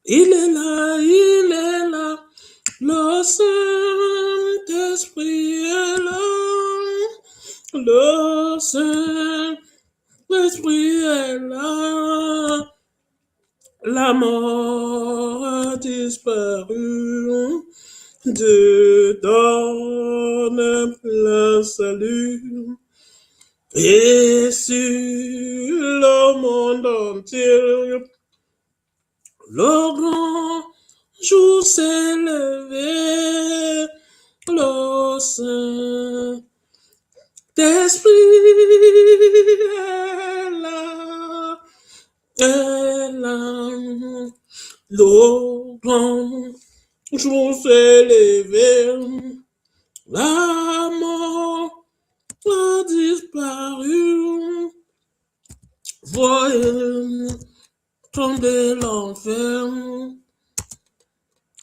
Il est là, il est là. Le Saint-Esprit est là. Le Saint-Esprit est là. La mort a disparu. Dieu donne plein salut. Et sur le monde entier, le grand jour s'est levé. Le Saint-Esprit est là, est là. Le grand jour s'est levé. La mort a disparu. Voyez tomber l'enfer.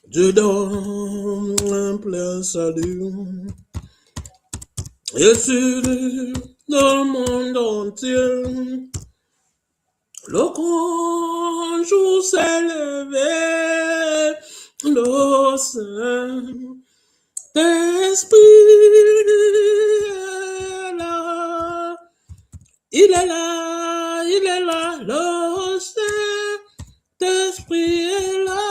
Dieu donne un plein salut. Et sur le monde entier, le grand jour s'est levé. Le Saint-Esprit est là. Il est là, il est là. Le Saint-Esprit est là.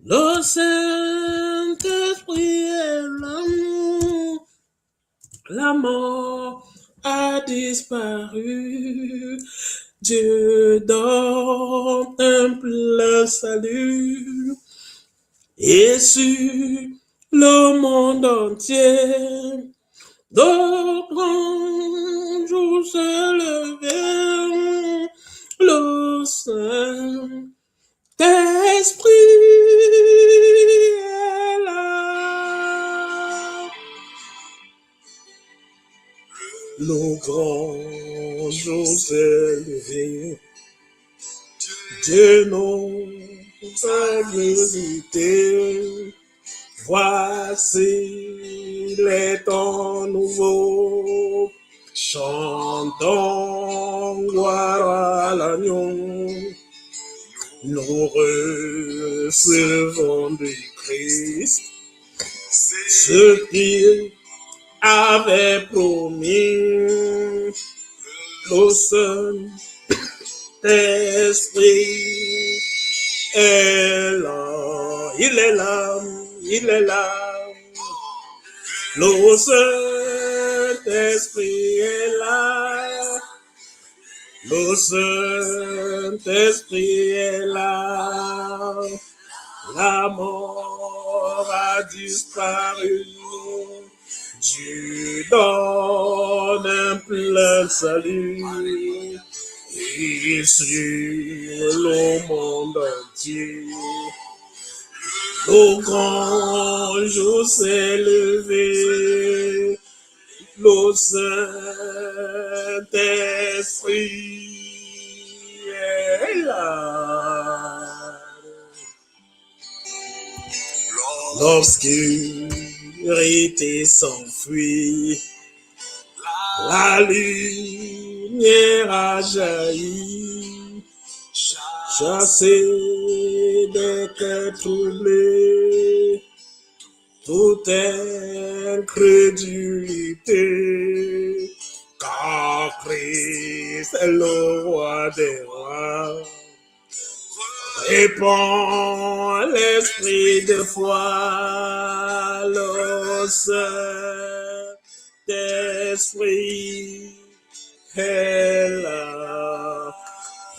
Le Saint-Esprit est là. La mort a disparu. Dieu donne un plein salut. Et sur le monde entier, le grand jour s'est levé. Le Saint-Esprit est là. Le grand jour s'est levé. Dieu nous a visité. Voici les temps nouveaux. Chantons gloire à l'agneau. Nous recevons du Christ ce qu'il avait promis. Le Saint-Esprit est là, il est là, il est là. Le Saint-Esprit est là. Le Saint-Esprit est là. La mort a disparu. Dieu donne un plein salut. Et sur le monde entier, le grand jour s'est levé. Le Saint-Esprit est là. L'obscurité s'enfuit, la lumière a jailli, chassé des cœurs troublés, toute incrédulité, car Christ est le roi des rois. Répand l'esprit de foi, le Saint-Esprit est là.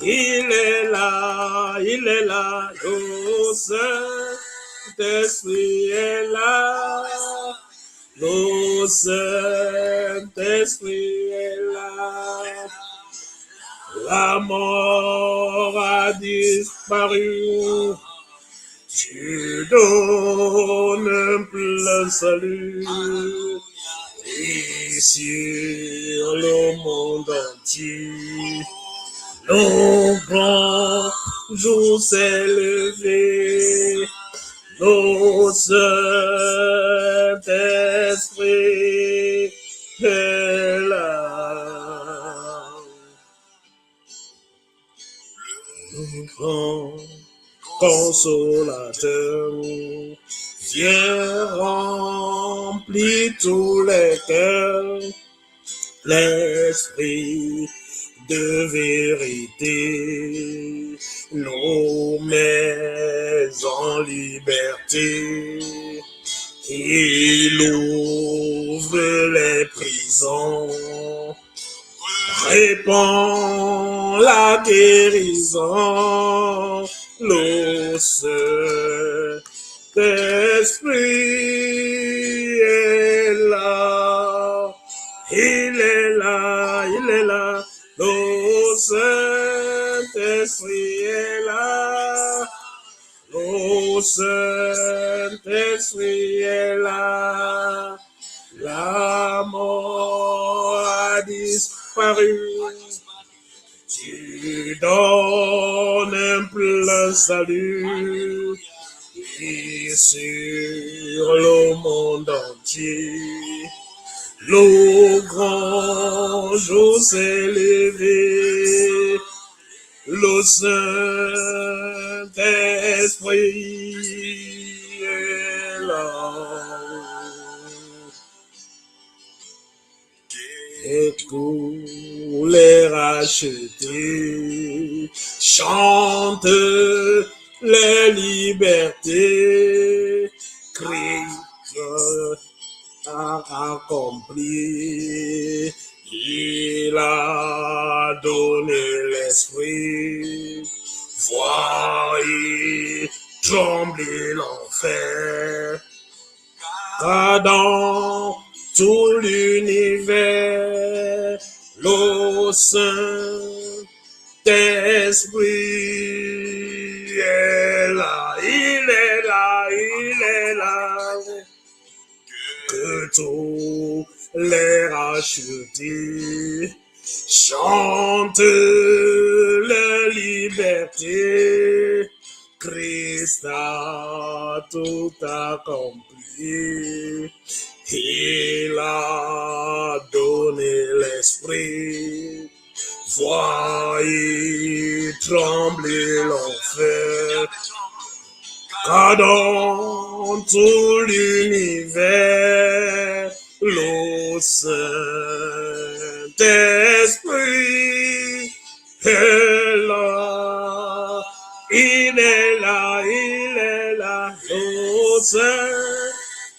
Il est là, il est là, le Saint-Esprit est là. Le Saint-Esprit est là. La mort a disparu. Dieu donne un plein salut. Et sur le monde entier, le grand jour s'est levé. Le Saint-Esprit est là. Le consolateur, viens remplir tous les cœurs, l'esprit de vérité, nous met en liberté. Il ouvre les prisons, répand la guérison, le Saint-Esprit est là, il est là, il est là, le Saint-Esprit est là, le Saint-Esprit est là, la mort a disparu. Tu donnes un plein salut et sur le monde entier. Le grand jour s'est levé, le Saint-Esprit est là. Et tous les rachetés chantent les libertés. Christ a accompli, il a donné l'esprit. Voyez trembler l'enfer, car dans tout l'univers, le Saint-Esprit est là, il est là, il est là. Que tous les rachetés chantent la liberté. Christ a tout accompli. Il a donné l'esprit. Voyez trembler l'enfer. Car dans tout l'univers, le Saint-Esprit est là. Il est là, il est là. Le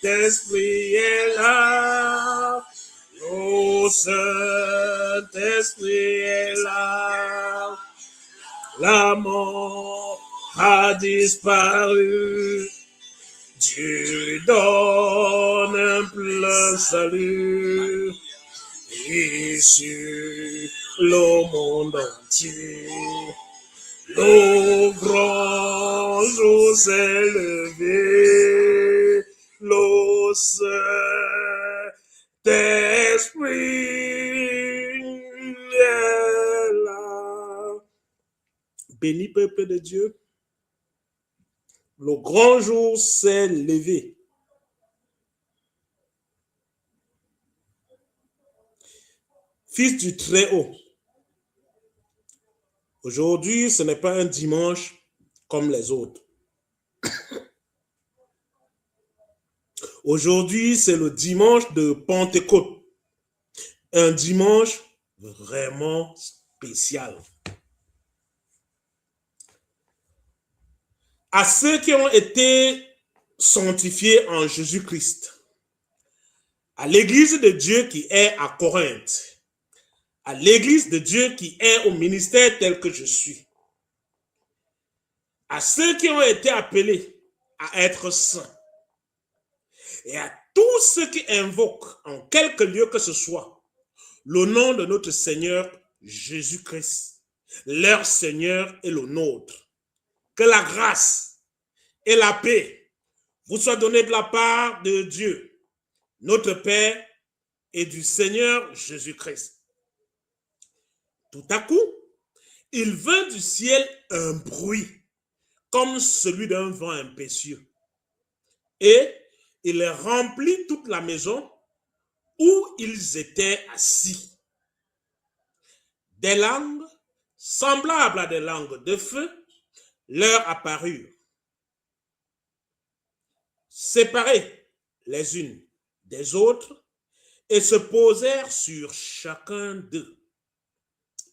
Saint-Esprit est là. Le Saint-Esprit est là. La mort a disparu. Dieu donne un plein salut. Et sur le monde entier, le grand jour s'est levé. Le Saint-Esprit est là. Béni peuple de Dieu, le grand jour s'est levé. Fils du Très-Haut, aujourd'hui ce n'est pas un dimanche comme les autres. Aujourd'hui c'est le dimanche de Pentecôte, un dimanche vraiment spécial. À ceux qui ont été sanctifiés en Jésus-Christ, à l'église de Dieu qui est à Corinthe, à l'église de Dieu qui est au ministère tel que je suis, à ceux qui ont été appelés à être saints, et à tous ceux qui invoquent en quelque lieu que ce soit le nom de notre Seigneur Jésus-Christ, leur Seigneur et le nôtre. Que la grâce et la paix vous soient données de la part de Dieu, notre Père, et du Seigneur Jésus-Christ. Tout à coup, il vint du ciel un bruit, comme celui d'un vent impétueux, et il remplit toute la maison où ils étaient assis. Des langues semblables à des langues de feu leur apparurent, séparées les unes des autres, et se posèrent sur chacun d'eux.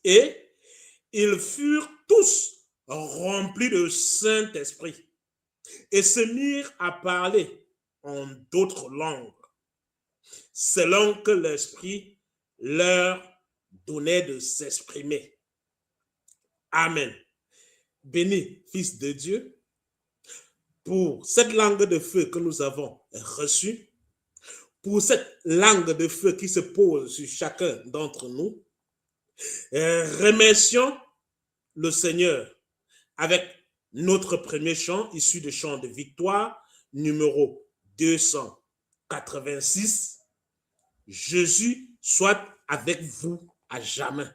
Et ils furent tous remplis de Saint-Esprit et se mirent à parler en d'autres langues, selon que l'Esprit leur donnait de s'exprimer. Amen. Béni, Fils de Dieu, pour cette langue de feu que nous avons reçue, pour cette langue de feu qui se pose sur chacun d'entre nous. Remercions le Seigneur avec notre premier chant issu de chant de victoire, numéro 286. Jésus soit avec vous à jamais.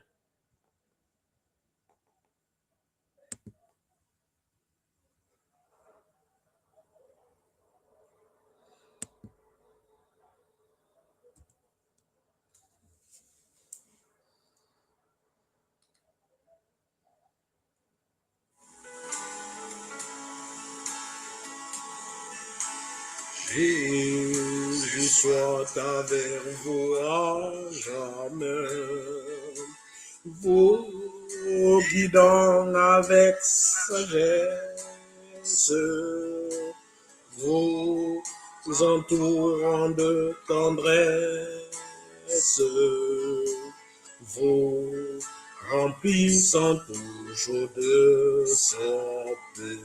Jésus soit avec vous à jamais, vous guidant avec sagesse, vous entourant de tendresse, vous remplissant toujours de sa paix.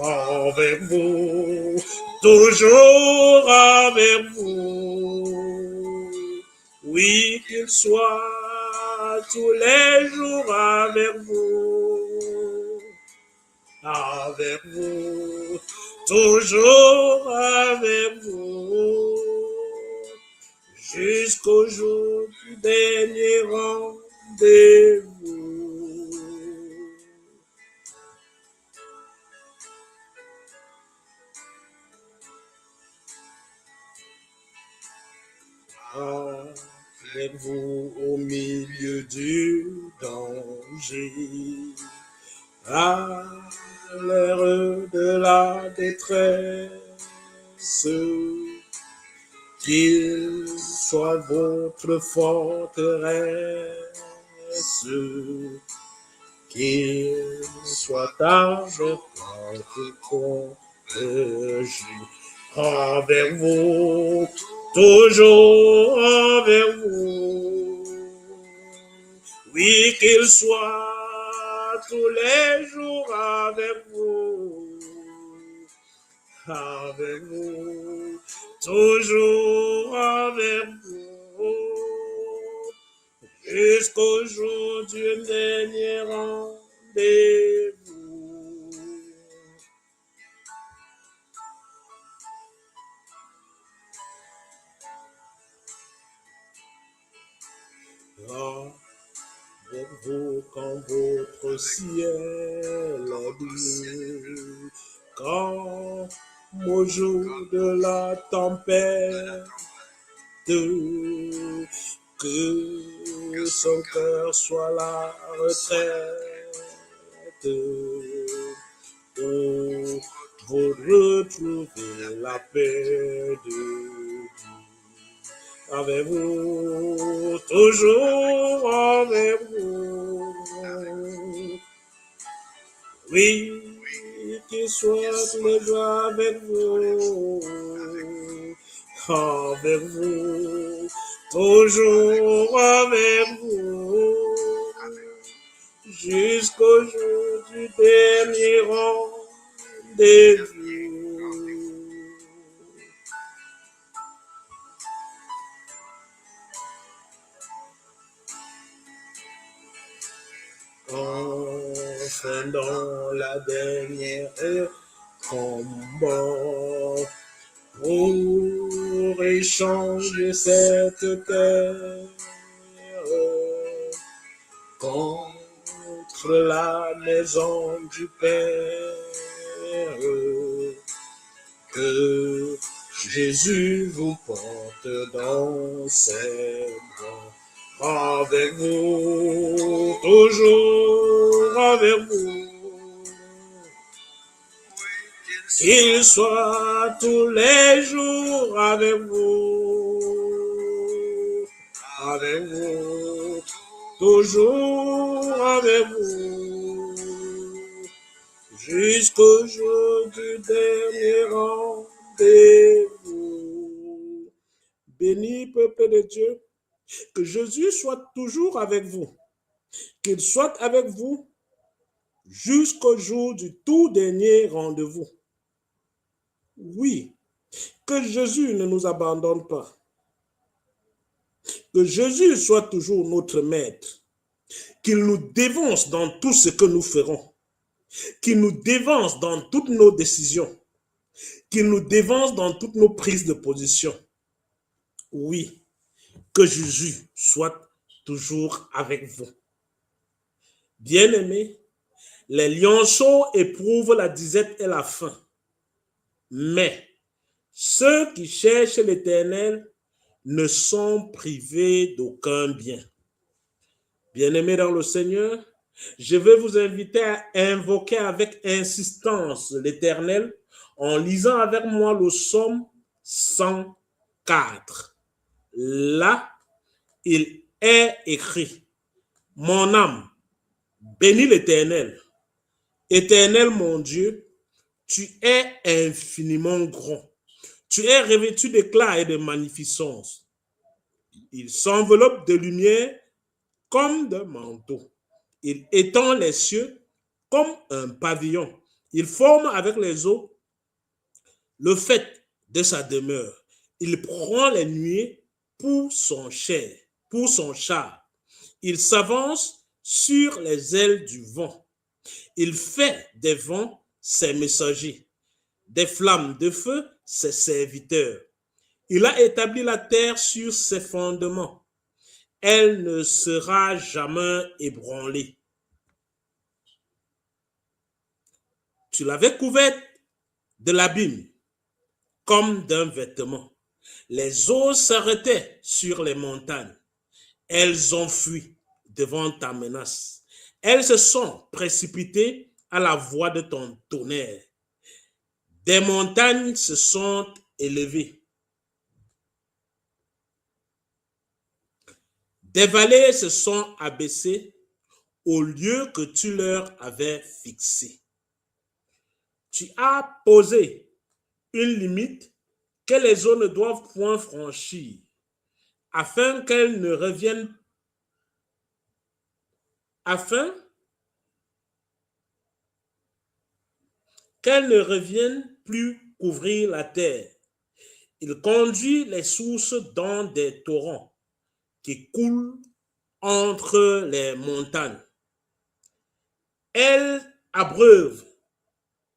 Avec vous, toujours avec vous. Oui, qu'il soit tous les jours avec vous. Avec vous, toujours avec vous. Jusqu'au jour du dernier rendez-vous. Avec vous au milieu du danger, à l'heure de la détresse, qu'il soit votre forteresse, qu'il soit avec votre protégé. Avec vous, toujours avec vous. Oui, qu'il soit tous les jours avec vous. Avec vous, toujours avec vous. Jusqu'au jour du dernier rendez-vous. Avec vous quand votre ciel est bleu, quand au jour de la tempête, que son cœur soit la retraite, où vous retrouvez la paix de Dieu. Avec vous, toujours avec vous. Oui, qu'il soit le joie avec vous. Avec vous, toujours avec vous. Jusqu'au jour du dernier rendez-vous. Enfin dans la dernière combat pour échanger cette terre contre la maison du Père, que Jésus vous porte dans ses bras. Avec vous, toujours avec vous. qu'il soit tous les jours avec vous, toujours avec vous, jusqu'au jour du dernier rendez-vous. Béni peuple de Dieu, que Jésus soit toujours avec vous, qu'il soit avec vous jusqu'au jour du tout dernier rendez-vous. Oui, que Jésus ne nous abandonne pas. Que Jésus soit toujours notre maître. Qu'il nous dévance dans tout ce que nous ferons. Qu'il nous dévance dans toutes nos décisions. Qu'il nous dévance dans toutes nos prises de position. Oui, que Jésus soit toujours avec vous. Bien-aimés, les lionceaux éprouvent la disette et la faim. Mais ceux qui cherchent l'Éternel ne sont privés d'aucun bien. Bien-aimés dans le Seigneur, je vais vous inviter à invoquer avec insistance l'Éternel en lisant avec moi le psaume 104. Là, il est écrit: mon âme, bénis l'Éternel. Éternel mon Dieu, tu es infiniment grand. Tu es revêtu d'éclat et de magnificence. Il s'enveloppe de lumière comme d'un manteau. Il étend les cieux comme un pavillon. Il forme avec les eaux le fait de sa demeure. Il prend les nuées pour son char. Il s'avance sur les ailes du vent. Il fait des vents ses messagers, des flammes de feu ses serviteurs. Il a établi la terre sur ses fondements. Elle ne sera jamais ébranlée. Tu l'avais couverte de l'abîme comme d'un vêtement. Les eaux s'arrêtaient sur les montagnes. Elles ont fui devant ta menace. Elles se sont précipitées à la voix de ton tonnerre. Des montagnes se sont élevées. Des vallées se sont abaissées au lieu que tu leur avais fixé. Tu as posé une limite que les eaux ne doivent point franchir, afin qu'elles ne reviennent plus couvrir la terre. Il conduit les sources dans des torrents qui coulent entre les montagnes. Elle abreuve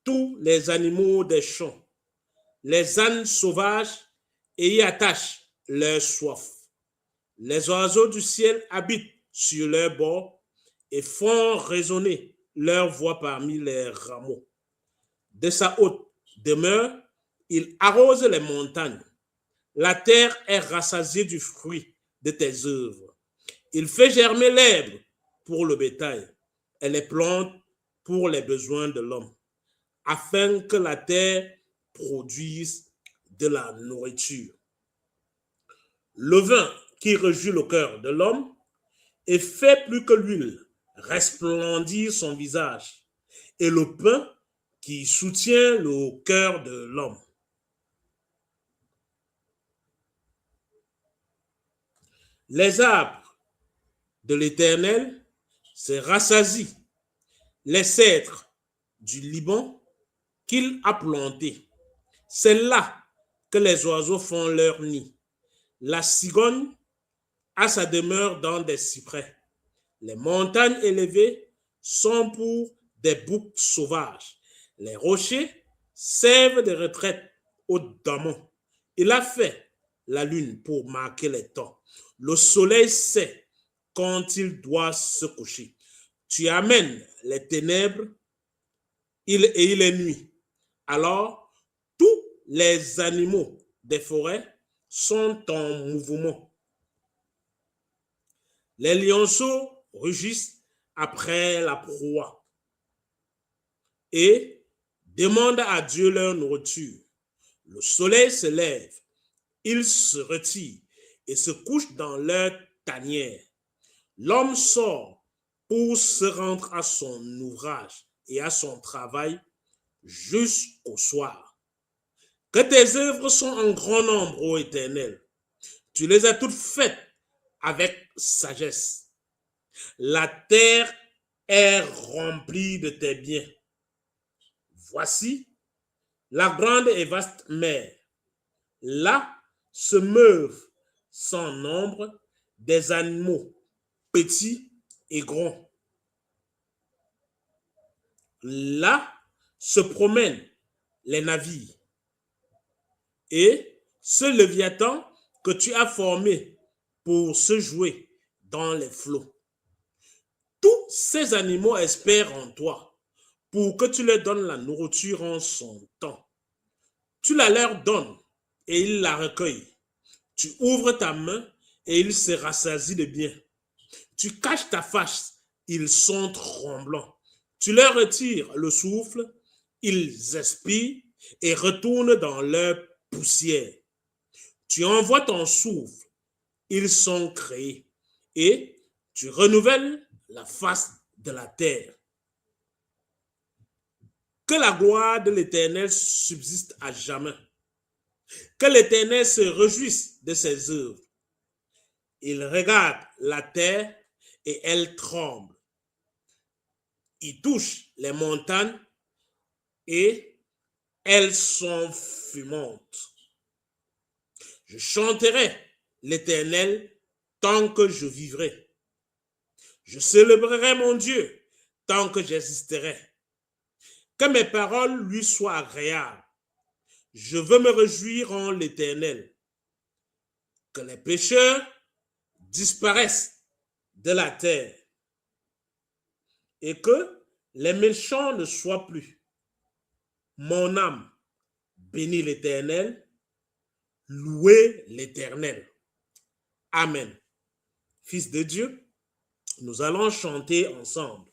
tous les animaux des champs, les ânes sauvages, et y attache leur soif. Les oiseaux du ciel habitent sur leurs bords et font résonner leur voix parmi les rameaux. De sa haute demeure, il arrose les montagnes. La terre est rassasiée du fruit de tes œuvres. Il fait germer l'herbe pour le bétail et les plantes pour les besoins de l'homme, afin que la terre produise de la nourriture. Le vin qui réjouit le cœur de l'homme et fait plus que l'huile resplendir son visage, et le pain qui soutient le cœur de l'homme. Les arbres de l'Éternel se rassasient, les cèdres du Liban qu'il a plantés. C'est là que les oiseaux font leur nid. La cigogne a sa demeure dans des cyprès. Les montagnes élevées sont pour des boucs sauvages. Les rochers servent de retraite aux démons. Il a fait la lune pour marquer les temps. Le soleil sait quand il doit se coucher. Tu amènes les ténèbres et il est nuit. Alors, tous les animaux des forêts sont en mouvement. Les lionceaux rugissent après la proie et demandent à Dieu leur nourriture. Le soleil se lève, ils se retirent et se couchent dans leur tanière. L'homme sort pour se rendre à son ouvrage et à son travail jusqu'au soir. Que tes œuvres sont en grand nombre, ô Éternel. Tu les as toutes faites avec sagesse. La terre est remplie de tes biens. Voici la grande et vaste mer. Là se meuvent sans nombre des animaux petits et grands. Là se promènent les navires. Et ce Léviathan que tu as formé pour se jouer dans les flots. Tous ces animaux espèrent en toi pour que tu leur donnes la nourriture en son temps. Tu la leur donnes et ils la recueillent. Tu ouvres ta main et ils se rassasient de bien. Tu caches ta face, ils sont tremblants. Tu leur retires le souffle, ils expirent et retournent dans leur poussière. Tu envoies ton souffle, ils sont créés et tu renouvelles la face de la terre. Que la gloire de l'Éternel subsiste à jamais. Que l'Éternel se réjouisse de ses œuvres. Il regarde la terre et elle tremble. Il touche les montagnes et elles sont fumantes. Je chanterai l'Éternel tant que je vivrai. Je célébrerai mon Dieu tant que j'existerai. Que mes paroles lui soient agréables. Je veux me réjouir en l'Éternel. Que les pécheurs disparaissent de la terre et que les méchants ne soient plus. Mon âme bénit l'Éternel, louez l'Éternel. Amen. Fils de Dieu, nous allons chanter ensemble.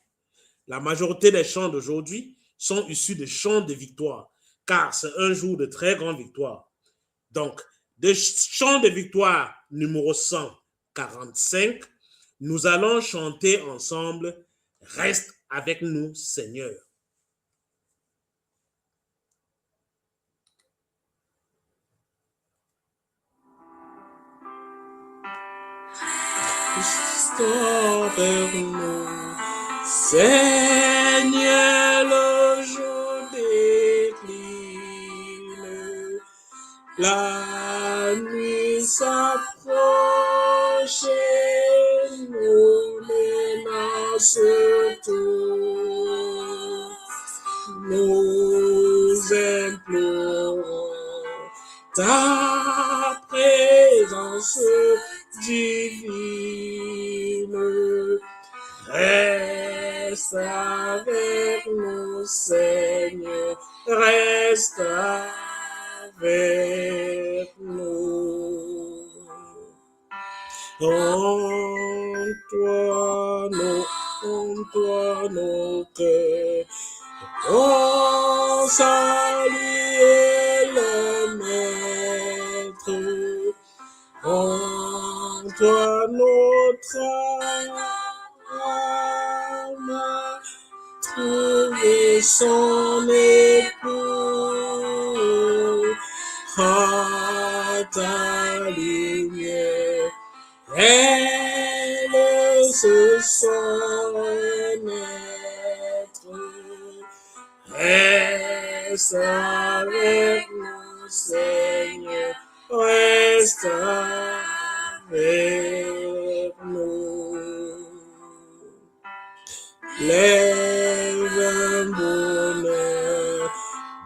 La majorité des chants d'aujourd'hui sont issus de chants de victoire, car c'est un jour de très grande victoire. Donc, de chants de victoire numéro 145, nous allons chanter ensemble « Reste avec nous, Seigneur ». Reste avec nous, Seigneur, le jour décline. La nuit s'approche et nous menace tout. Nous implorons ta présence divine. Reste avec nous, Seigneur, reste avec nous. En toi nos cœurs, ton salut est le maître. En toi notre âme a trouvé son époux. À ta lumière, elle se sent naître. Reste avec nous, Seigneur, reste avec nous. Lève un bonheur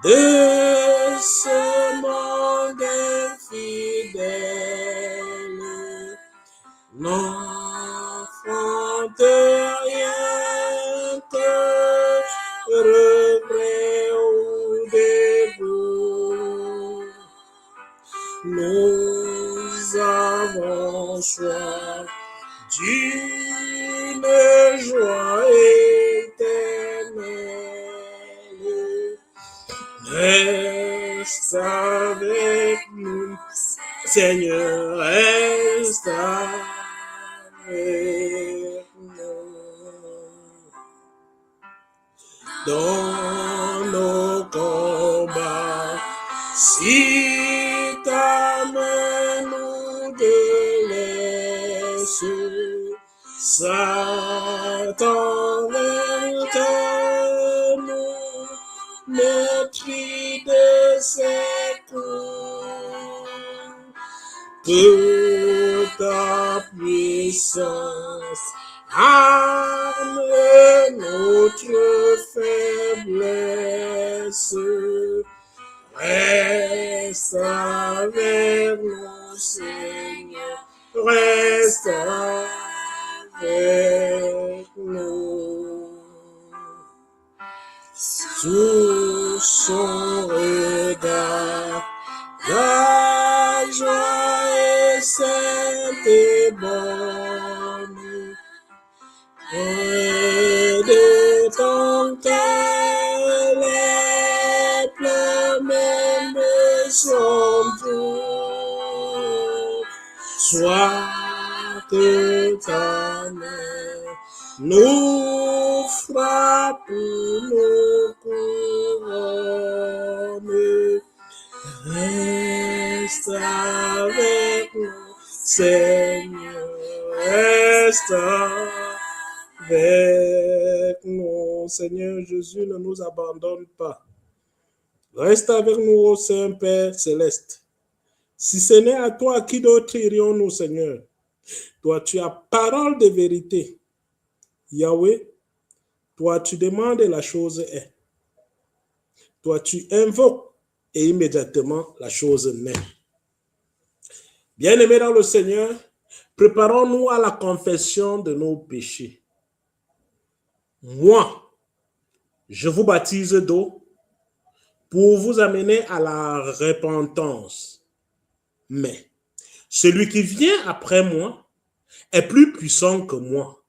de ce monde infidèle, n'enfante rien que regret ou dégoût. Nous avons soif d'une joie éternelle. Reste avec nous, Seigneur, reste avec nous. Dans nos combats, si ta main nous délaisse, Satan vainqueur nous maîtrise de ses coups. Que ta puissance arme notre faiblesse. Reste avec nous, Seigneur, reste avec nous. Sous son regard, la joie est sainte et bonne. Et de ton cœur, les pleurs même sont doux. Soit que ta main nous frappe, nous couronne. Reste avec nous, Seigneur, reste avec nous. Seigneur Jésus, ne nous abandonne pas. Reste avec nous, ô Saint-Père céleste. Si ce n'est à toi, à qui d'autre irions-nous, Seigneur? Toi, tu as parole de vérité. Yahweh, toi, tu demandes et la chose est. Toi, tu invoques et immédiatement la chose naît. Bien-aimés dans le Seigneur, préparons-nous à la confession de nos péchés. Moi, je vous baptise d'eau pour vous amener à la repentance. Mais celui qui vient après moi est plus puissant que moi,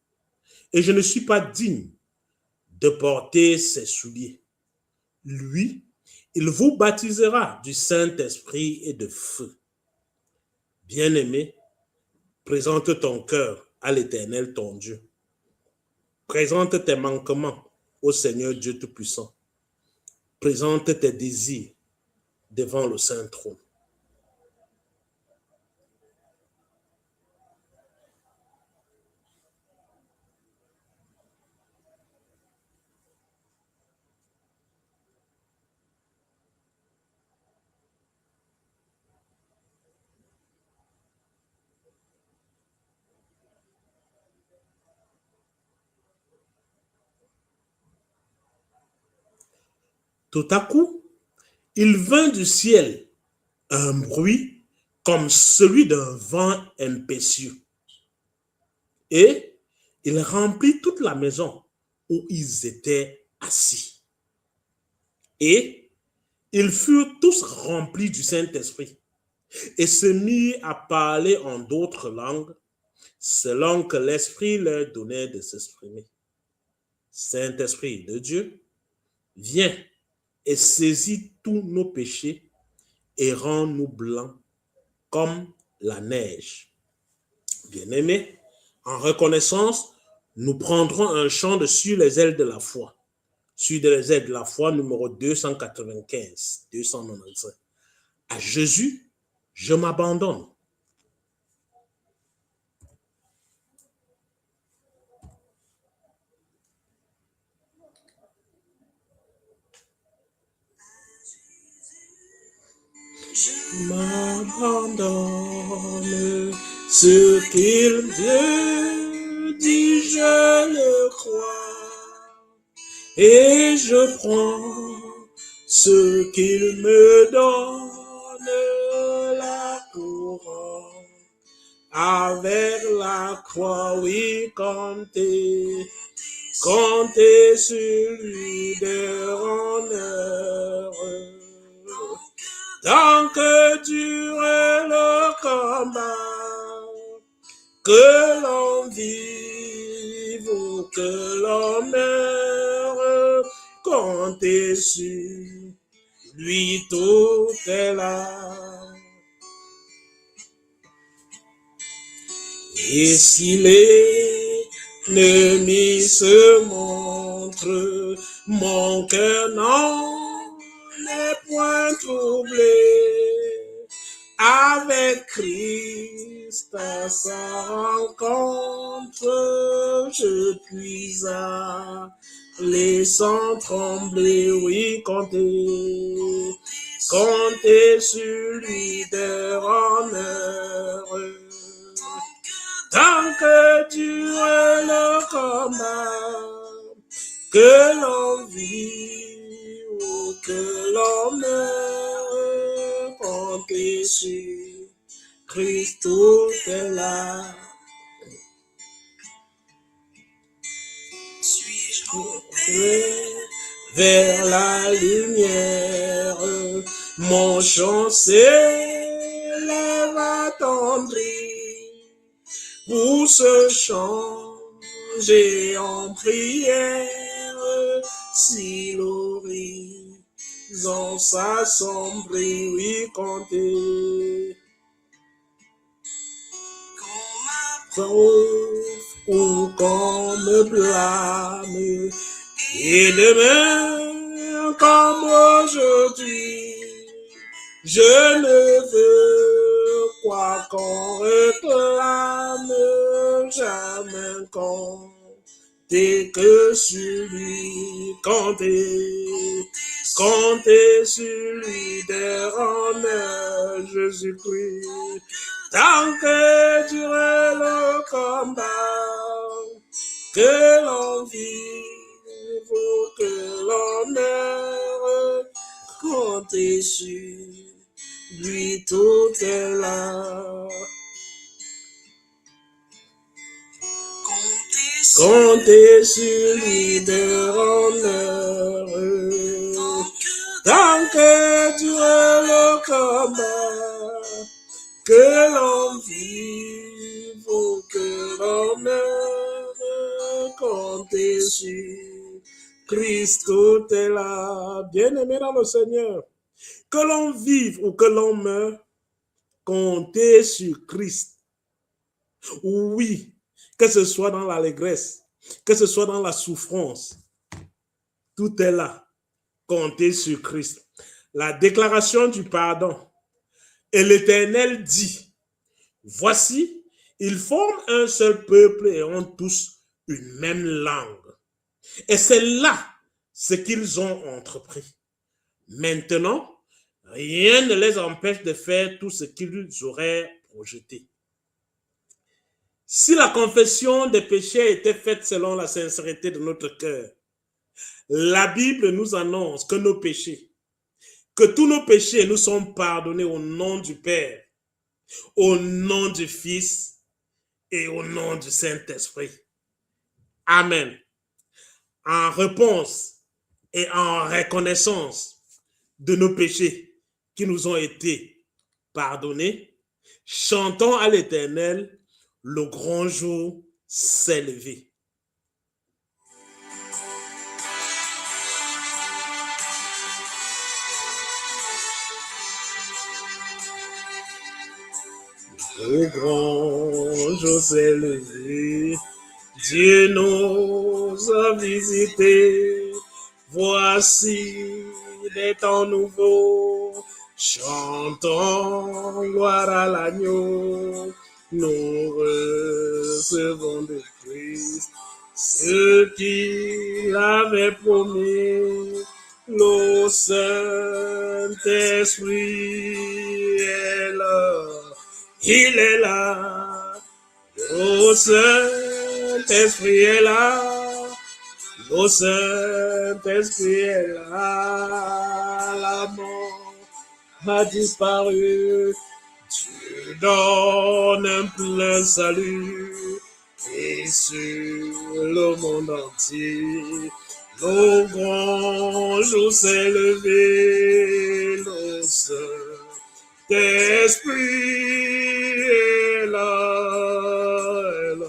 et je ne suis pas digne de porter ses souliers. Lui, il vous baptisera du Saint-Esprit et de feu. Bien-aimé, présente ton cœur à l'Éternel ton Dieu. Présente tes manquements au Seigneur Dieu Tout-Puissant. Présente tes désirs devant le Saint Trône. Tout à coup, il vint du ciel un bruit comme celui d'un vent impétueux. Et il remplit toute la maison où ils étaient assis. Et ils furent tous remplis du Saint-Esprit et se mirent à parler en d'autres langues selon que l'Esprit leur donnait de s'exprimer. Saint-Esprit de Dieu, viens et saisis tous nos péchés et rends-nous blancs comme la neige. Bien-aimés, en reconnaissance, nous prendrons un chant de Sur les ailes de la foi. Sur les ailes de la foi, numéro 295, 295. À Jésus, je m'abandonne. Je m'abandonne, ce qu'il dit, je le crois, et je prends ce qu'il me donne, la couronne, avec la croix, oui, comptez celui de honneur. Tant que dure le combat, que l'on vive ou que l'on meure, comptez sur lui tout est là. Et si l'ennemi se montre, mon cœur n'en est point troublé. Avec Christ à sa rencontre, je puis aller sans trembler, oui, compter sur lui d'heure en heure. Tant que dure le combat, que l'on vit ou que l'on meurt, compter sur Christ tout est là. Suis-je vers la lumière, mon chant s'élève attendri. Pour ce chant, j'ai en prière, si l'horizon s'assombrit, oui, comptez. Ou qu'on me blâme, et demain comme aujourd'hui, je ne veux quoi qu'on réclame, jamais compter que sur lui, compter sur lui d'heure en heure, Jésus-Christ. Tant que dure le combat, que l'on vive ou que l'on meure, compter sur lui tout est là. Compter sur lui d'heure en heure. Tant que dure le combat, que l'on vive ou que l'on meure, compter sur Christ tout est là. Bien-aimé dans le Seigneur, que l'on vive ou que l'on meure, compter sur Christ. Oui, que ce soit dans l'allégresse, que ce soit dans la souffrance, tout est là. Compter sur Christ. La déclaration du pardon. Et l'Éternel dit, voici, ils forment un seul peuple et ont tous une même langue. Et c'est là ce qu'ils ont entrepris. Maintenant, rien ne les empêche de faire tout ce qu'ils auraient projeté. Si la confession des péchés était faite selon la sincérité de notre cœur, la Bible nous annonce que tous nos péchés nous sont pardonnés au nom du Père, au nom du Fils et au nom du Saint-Esprit. Amen. En réponse et en reconnaissance de nos péchés qui nous ont été pardonnés, chantons à l'Éternel, le grand jour s'est levé. Le grand jour s'est levé, Dieu nous a visités. Voici des temps nouveaux, chantons gloire à l'agneau. Nous recevons de Christ ce qu'il avait promis. Le Saint-Esprit est là. Il est là, le Saint-Esprit est là, le Saint-Esprit est là, la mort a disparu, Dieu donne un plein salut, et sur le monde entier, le grand jour s'est levé, le Saint-Esprit est là, est là.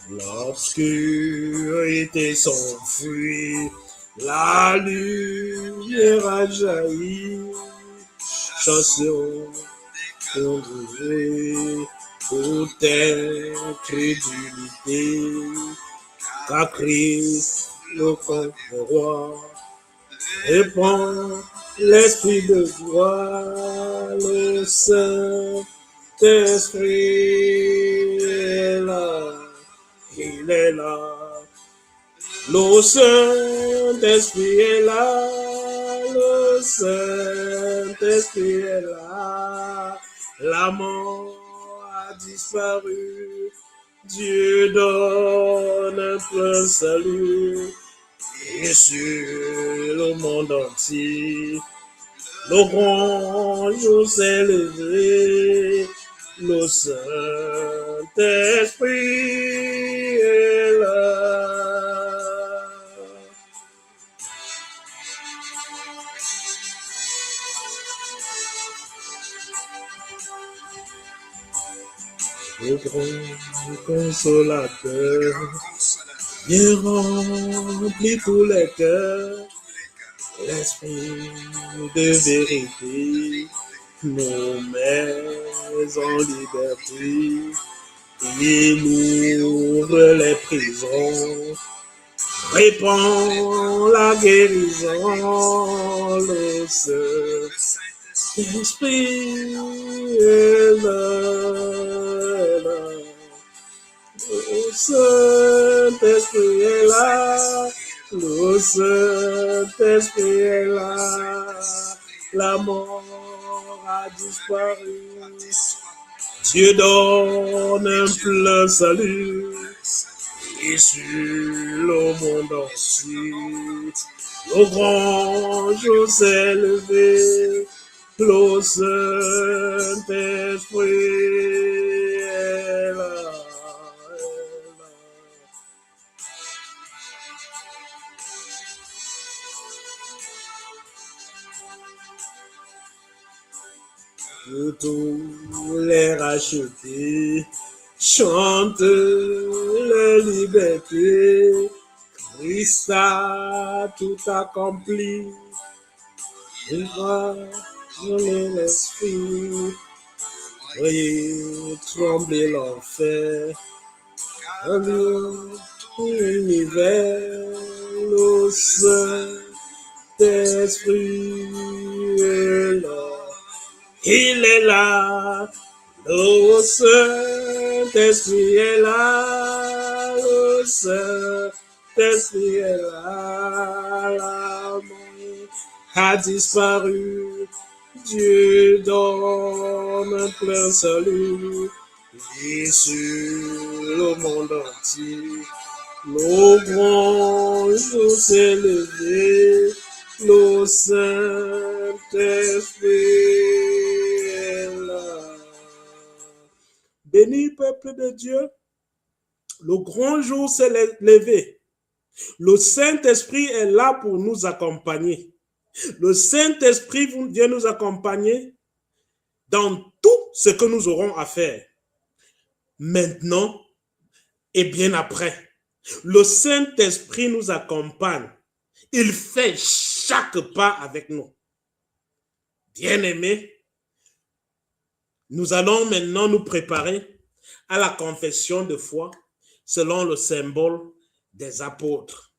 L'obscurité s'enfuit, la lumière a jailli. Chanson conduisez toute incrédulité, car Christ, le roi, répand l'esprit de joie, le Saint-Esprit est là, il est là. Le Saint-Esprit est là, le Saint-Esprit est là. La mort a disparu, Dieu donne un plein salut. Et sur le monde entier, le grand jour s'est levé, le Saint-Esprit est là. Le grand consolateur, il remplit tous les cœurs, l'esprit de vérité nous met en liberté. Il ouvre les prisons, répand la guérison, le Saint-Esprit est là. Le Saint-Esprit est là, le Saint-Esprit est là, la mort a disparu, Dieu donne un plein salut, et sur le monde entier, le grand jour s'est levé, le Saint-Esprit est là. Que tous les rachetés chantent la liberté. Christ a tout accompli. Il va donner l'esprit. Voyez trembler l'enfer. L'univers, le Saint-Esprit est là. Il est là, le Saint-Esprit est là, le Saint-Esprit est là, la mort a disparu, Dieu donne un plein salut, et sur le monde entier, le grand jour s'est levé, le Saint-Esprit. Béni peuple de Dieu, le grand jour s'est levé. Le Saint-Esprit est là pour nous accompagner. Le Saint-Esprit vient nous accompagner dans tout ce que nous aurons à faire. Maintenant et bien après, le Saint-Esprit nous accompagne. Il fait chaque pas avec nous. Bien-aimés, nous allons maintenant nous préparer à la confession de foi selon le symbole des apôtres.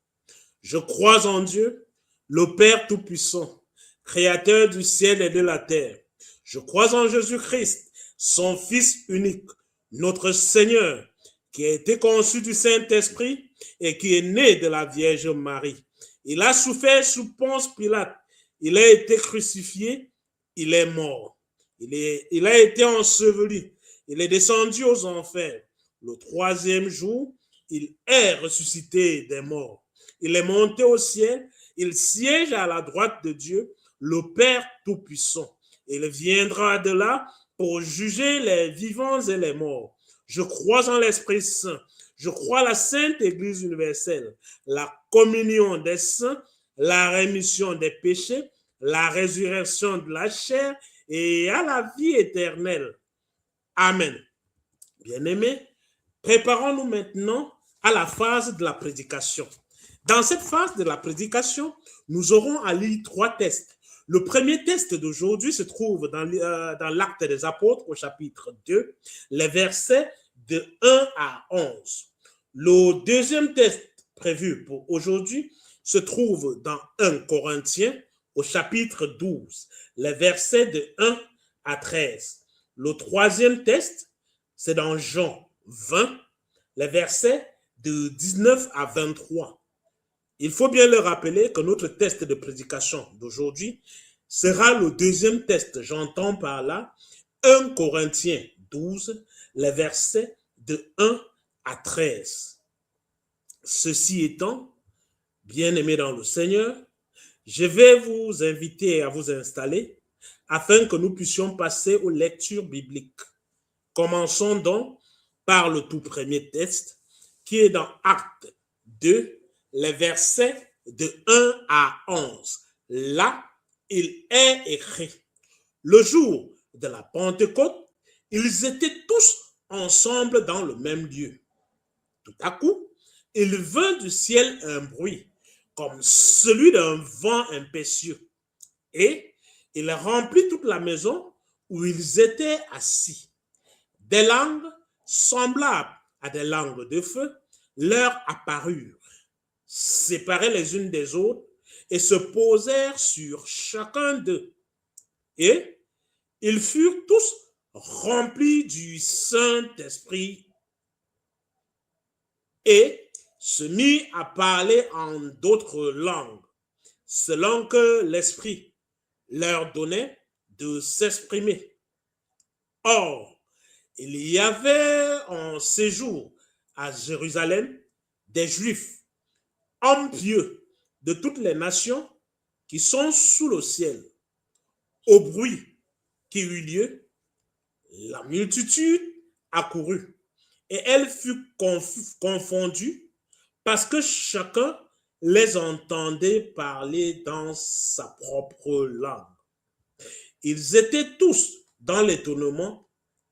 Je crois en Dieu, le Père Tout-Puissant, Créateur du ciel et de la terre. Je crois en Jésus-Christ, son Fils unique, notre Seigneur, qui a été conçu du Saint-Esprit et qui est né de la Vierge Marie. Il a souffert sous Ponce Pilate. Il a été crucifié, il est mort. Il a été enseveli. Il est descendu aux enfers. Le troisième jour, il est ressuscité des morts. Il est monté au ciel. Il siège à la droite de Dieu, le Père Tout-Puissant. Il viendra de là pour juger les vivants et les morts. Je crois en l'Esprit Saint. Je crois à la Sainte Église universelle, la communion des saints, la rémission des péchés, la résurrection de la chair et à la vie éternelle. Amen. Bien-aimés, préparons-nous maintenant à la phase de la prédication. Dans cette phase de la prédication, nous aurons à lire 3 tests. Le premier test d'aujourd'hui se trouve dans l'Acte des Apôtres au chapitre 2, les versets de 1 à 11. Le deuxième test prévu pour aujourd'hui se trouve dans 1 Corinthiens au chapitre 12, les versets de 1 à 13. Le troisième test, c'est dans Jean 20, les versets de 19 à 23. Il faut bien le rappeler que notre test de prédication d'aujourd'hui sera le deuxième test. J'entends par là 1 Corinthiens 12, les versets de 1 à 13. Ceci étant, bien-aimés dans le Seigneur, je vais vous inviter à vous installer afin que nous puissions passer aux lectures bibliques. Commençons donc par le tout premier texte qui est dans Actes 2, les versets de 1 à 11. Là, il est écrit, le jour de la Pentecôte, ils étaient tous ensemble dans le même lieu. Tout à coup, il vint du ciel un bruit, comme celui d'un vent impétueux, et il remplit toute la maison où ils étaient assis. Des langues semblables à des langues de feu leur apparurent, séparées les unes des autres, et se posèrent sur chacun d'eux. Et ils furent tous remplis du Saint-Esprit et se mirent à parler en d'autres langues, selon que l'Esprit leur donnait de s'exprimer. Or, il y avait en séjour à Jérusalem des Juifs, hommes pieux de toutes les nations qui sont sous le ciel. Au bruit qui eut lieu, la multitude accourut et elle fut confondue parce que chacun les entendait parler dans sa propre langue. Ils étaient tous dans l'étonnement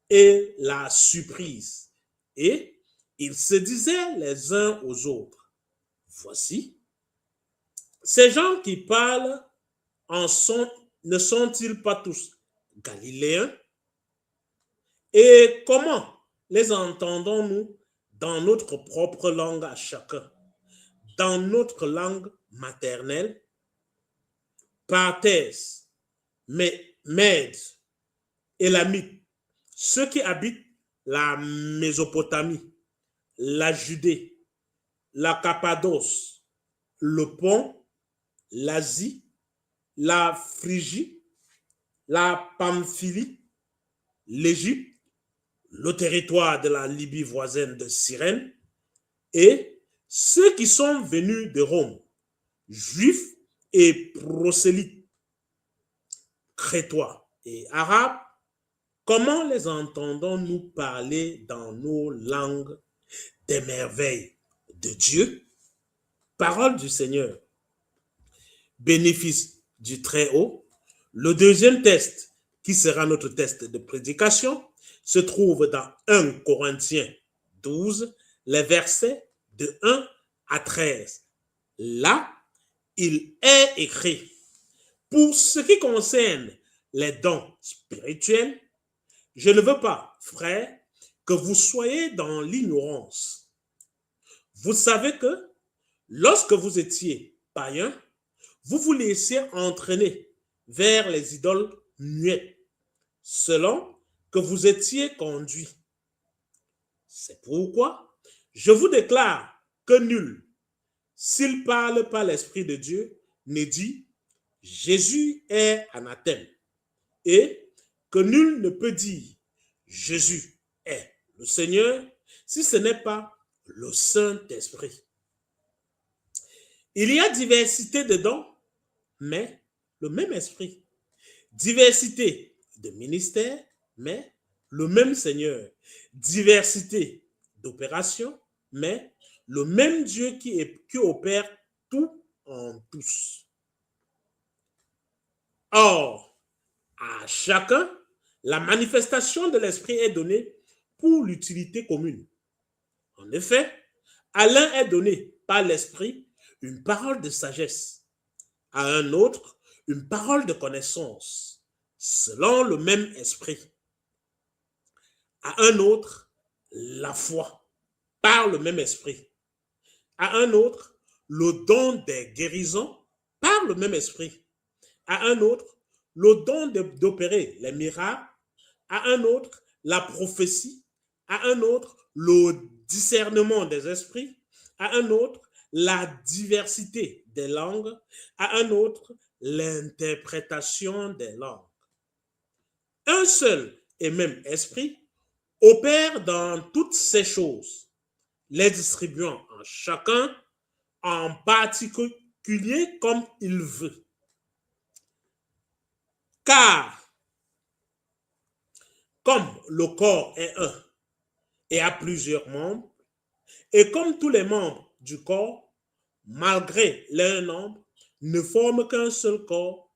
et la surprise, et ils se disaient les uns aux autres, voici, ces gens qui parlent ne sont-ils pas tous galiléens? Et comment les entendons-nous dans notre propre langue à chacun, dans notre langue maternelle? Parthes, Mèdes, Élamites, ceux qui habitent la Mésopotamie, la Judée, la Cappadoce, le Pont, l'Asie, la Phrygie, la Pamphylie, l'Égypte, le territoire de la Libye voisine de Cyrène, et ceux qui sont venus de Rome, juifs et prosélytes, crétois et arabes, comment les entendons-nous parler dans nos langues des merveilles de Dieu? Parole du Seigneur. Bénéfice du Très-Haut. Le deuxième test, qui sera notre test de prédication, se trouve dans 1 Corinthiens 12, les versets de 1 à 13. Là, il est écrit, pour ce qui concerne les dons spirituels, je ne veux pas, frères, que vous soyez dans l'ignorance. Vous savez que lorsque vous étiez païens, vous vous laissiez entraîner vers les idoles muettes, selon que vous étiez conduits. C'est pourquoi je vous déclare que nul, s'il parle par l'Esprit de Dieu, ne dit Jésus est anathème, et que nul ne peut dire Jésus est le Seigneur si ce n'est pas le Saint-Esprit. Il y a diversité de dons, mais le même esprit. Diversité de ministères, mais le même Seigneur. Diversité d'opérations, mais le même Dieu qui opère tout en tous. Or, à chacun, la manifestation de l'esprit est donnée pour l'utilité commune. En effet, À l'un est donné par l'Esprit une parole de sagesse, à un autre une parole de connaissance, selon le même Esprit. À un autre, la foi, par le même Esprit. À un autre, le don des guérisons, par le même Esprit. À un autre, le don d'opérer les miracles. À un autre, la prophétie. À un autre, le discernement des esprits. À un autre, la diversité des langues. À un autre, l'interprétation des langues. Un seul et même esprit opère dans toutes ces choses, les distribuant en chacun en particulier comme il veut. Car, comme le corps est un et a plusieurs membres, et comme tous les membres du corps, malgré leur nombre, ne forment qu'un seul corps,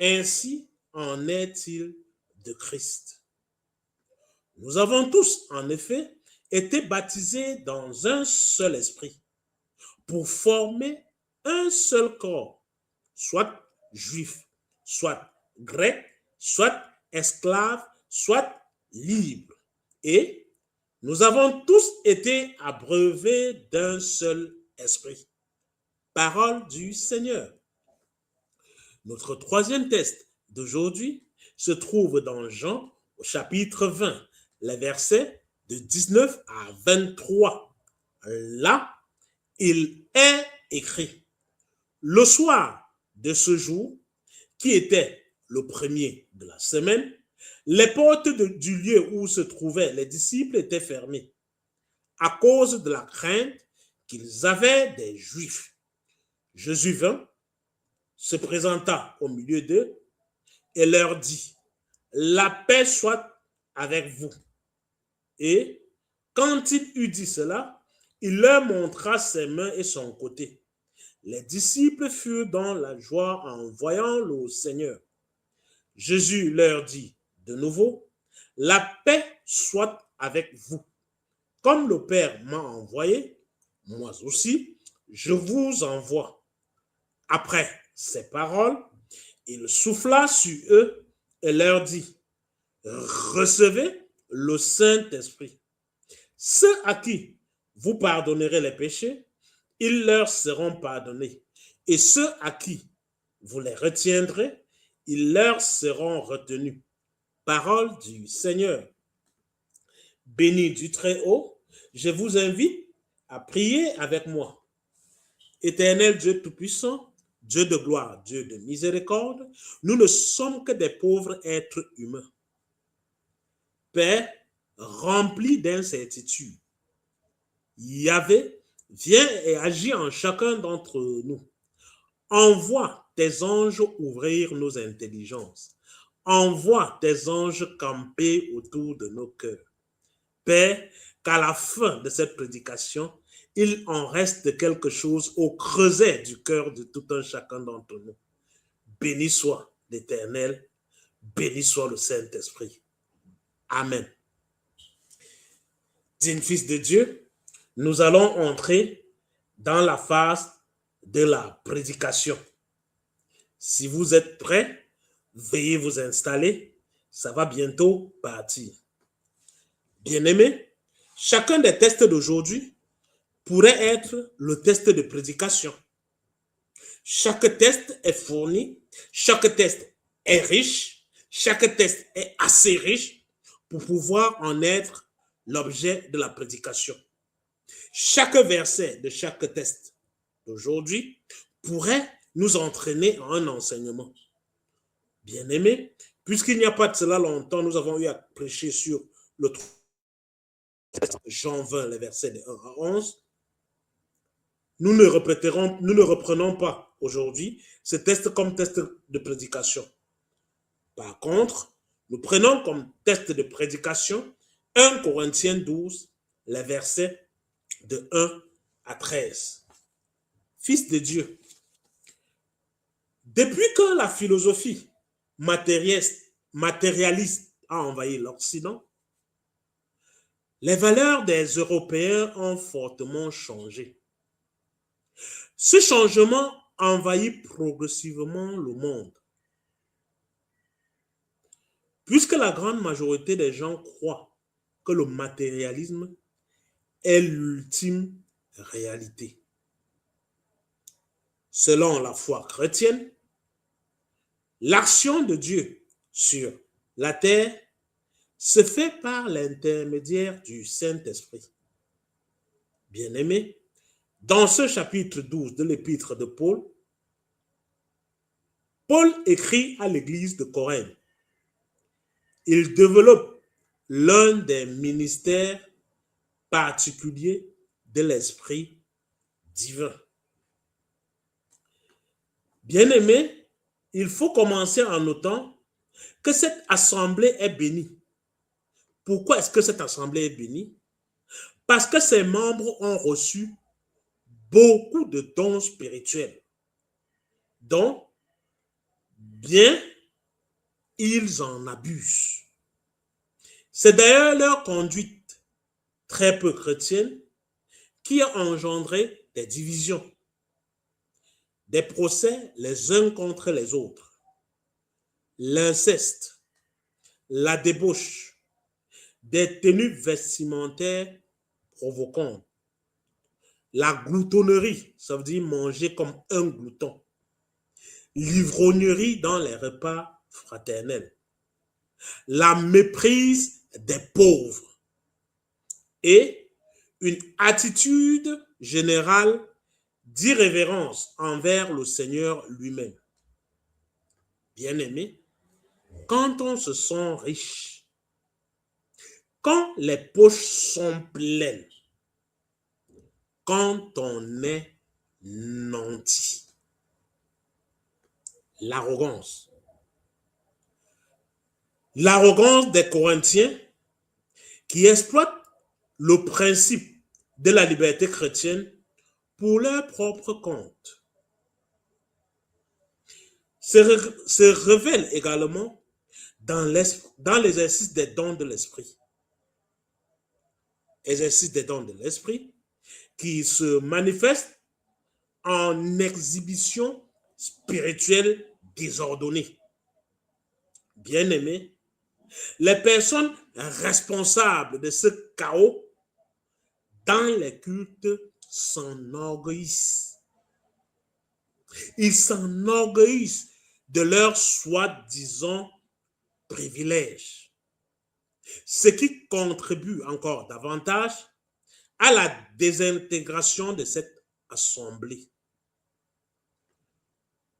ainsi en est-il de Christ. Nous avons tous, en effet, été baptisés dans un seul esprit, pour former un seul corps, soit juif, soit grec, soit esclave, soit libre. Et nous avons tous été abreuvés d'un seul esprit. Parole du Seigneur. Notre troisième test d'aujourd'hui se trouve dans Jean au chapitre 20, les versets de 19 à 23. Là, il est écrit: le soir de ce jour, qui était le premier de la semaine, les portes du lieu où se trouvaient les disciples étaient fermées à cause de la crainte qu'ils avaient des Juifs. Jésus vint, se présenta au milieu d'eux et leur dit: la paix soit avec vous. Et quand il eut dit cela, il leur montra ses mains et son côté. Les disciples furent dans la joie en voyant le Seigneur. Jésus leur dit de nouveau: la paix soit avec vous. Comme le Père m'a envoyé, moi aussi, je vous envoie. Après ces paroles, il souffla sur eux et leur dit: recevez le Saint-Esprit. Ceux à qui vous pardonnerez les péchés, ils leur seront pardonnés. Et ceux à qui vous les retiendrez, ils leur seront retenus. Parole du Seigneur. Béni du Très-Haut, je vous invite à prier avec moi. Éternel Dieu Tout-Puissant, Dieu de gloire, Dieu de miséricorde, nous ne sommes que des pauvres êtres humains. Père, rempli d'incertitude, Yahvé, viens et agis en chacun d'entre nous. Envoie tes anges ouvrir nos intelligences. Envoie tes anges camper autour de nos cœurs. Père, qu'à la fin de cette prédication, il en reste quelque chose au creuset du cœur de tout un chacun d'entre nous. Béni soit l'Éternel, béni soit le Saint-Esprit. Amen. Digne fils de Dieu, nous allons entrer dans la phase de la prédication. Si vous êtes prêts, veuillez vous installer, ça va bientôt partir. Bien-aimés, chacun des tests d'aujourd'hui pourrait être le test de prédication. Chaque test est fourni, chaque test est riche, chaque test est assez riche pour pouvoir en être l'objet de la prédication. Chaque verset de chaque test d'aujourd'hui pourrait nous entraîner en un enseignement. Bien-aimés, puisqu'il n'y a pas de cela longtemps, nous avons eu à prêcher sur le Jean 20, les versets de 1 à 11. Nous ne reprenons pas aujourd'hui ce test comme test de prédication. Par contre, nous prenons comme test de prédication 1 Corinthiens 12, les versets de 1 à 13. Fils de Dieu, depuis que la philosophie matérialiste a envahi l'Occident, Les valeurs des Européens ont fortement changé. Ce changement envahit progressivement le monde, puisque la grande majorité des gens croient que le matérialisme est l'ultime réalité. Selon la foi chrétienne, l'action de Dieu sur la terre se fait par l'intermédiaire du Saint-Esprit. Bien-aimés, dans ce chapitre 12 de l'épître de Paul, Paul écrit à l'église de Corinthe. Il développe l'un des ministères particuliers de l'Esprit divin. Bien-aimés, il faut commencer en notant que cette assemblée est bénie. Pourquoi est-ce que cette assemblée est bénie? Parce que ses membres ont reçu beaucoup de dons spirituels, dont bien ils en abusent. C'est d'ailleurs leur conduite très peu chrétienne qui a engendré des divisions, des procès les uns contre les autres, l'inceste, la débauche, des tenues vestimentaires provocantes, la gloutonnerie, ça veut dire manger comme un glouton, l'ivrognerie dans les repas fraternels, la méprise des pauvres et une attitude générale d'irrévérence envers le Seigneur lui-même. Bien-aimé, quand on se sent riche, quand les poches sont pleines, quand on est nanti, l'arrogance. L'arrogance des Corinthiens qui exploitent le principe de la liberté chrétienne pour leur propre compte. Se révèle également dans l'exercice des dons de l'esprit. Exercice des dons de l'esprit qui se manifeste en exhibition spirituelle désordonnée. Bien-aimés, les personnes responsables de ce chaos dans les cultes s'enorgueillissent. Ils s'enorgueillissent de leurs soi-disant privilèges, ce qui contribue encore davantage à la désintégration de cette assemblée.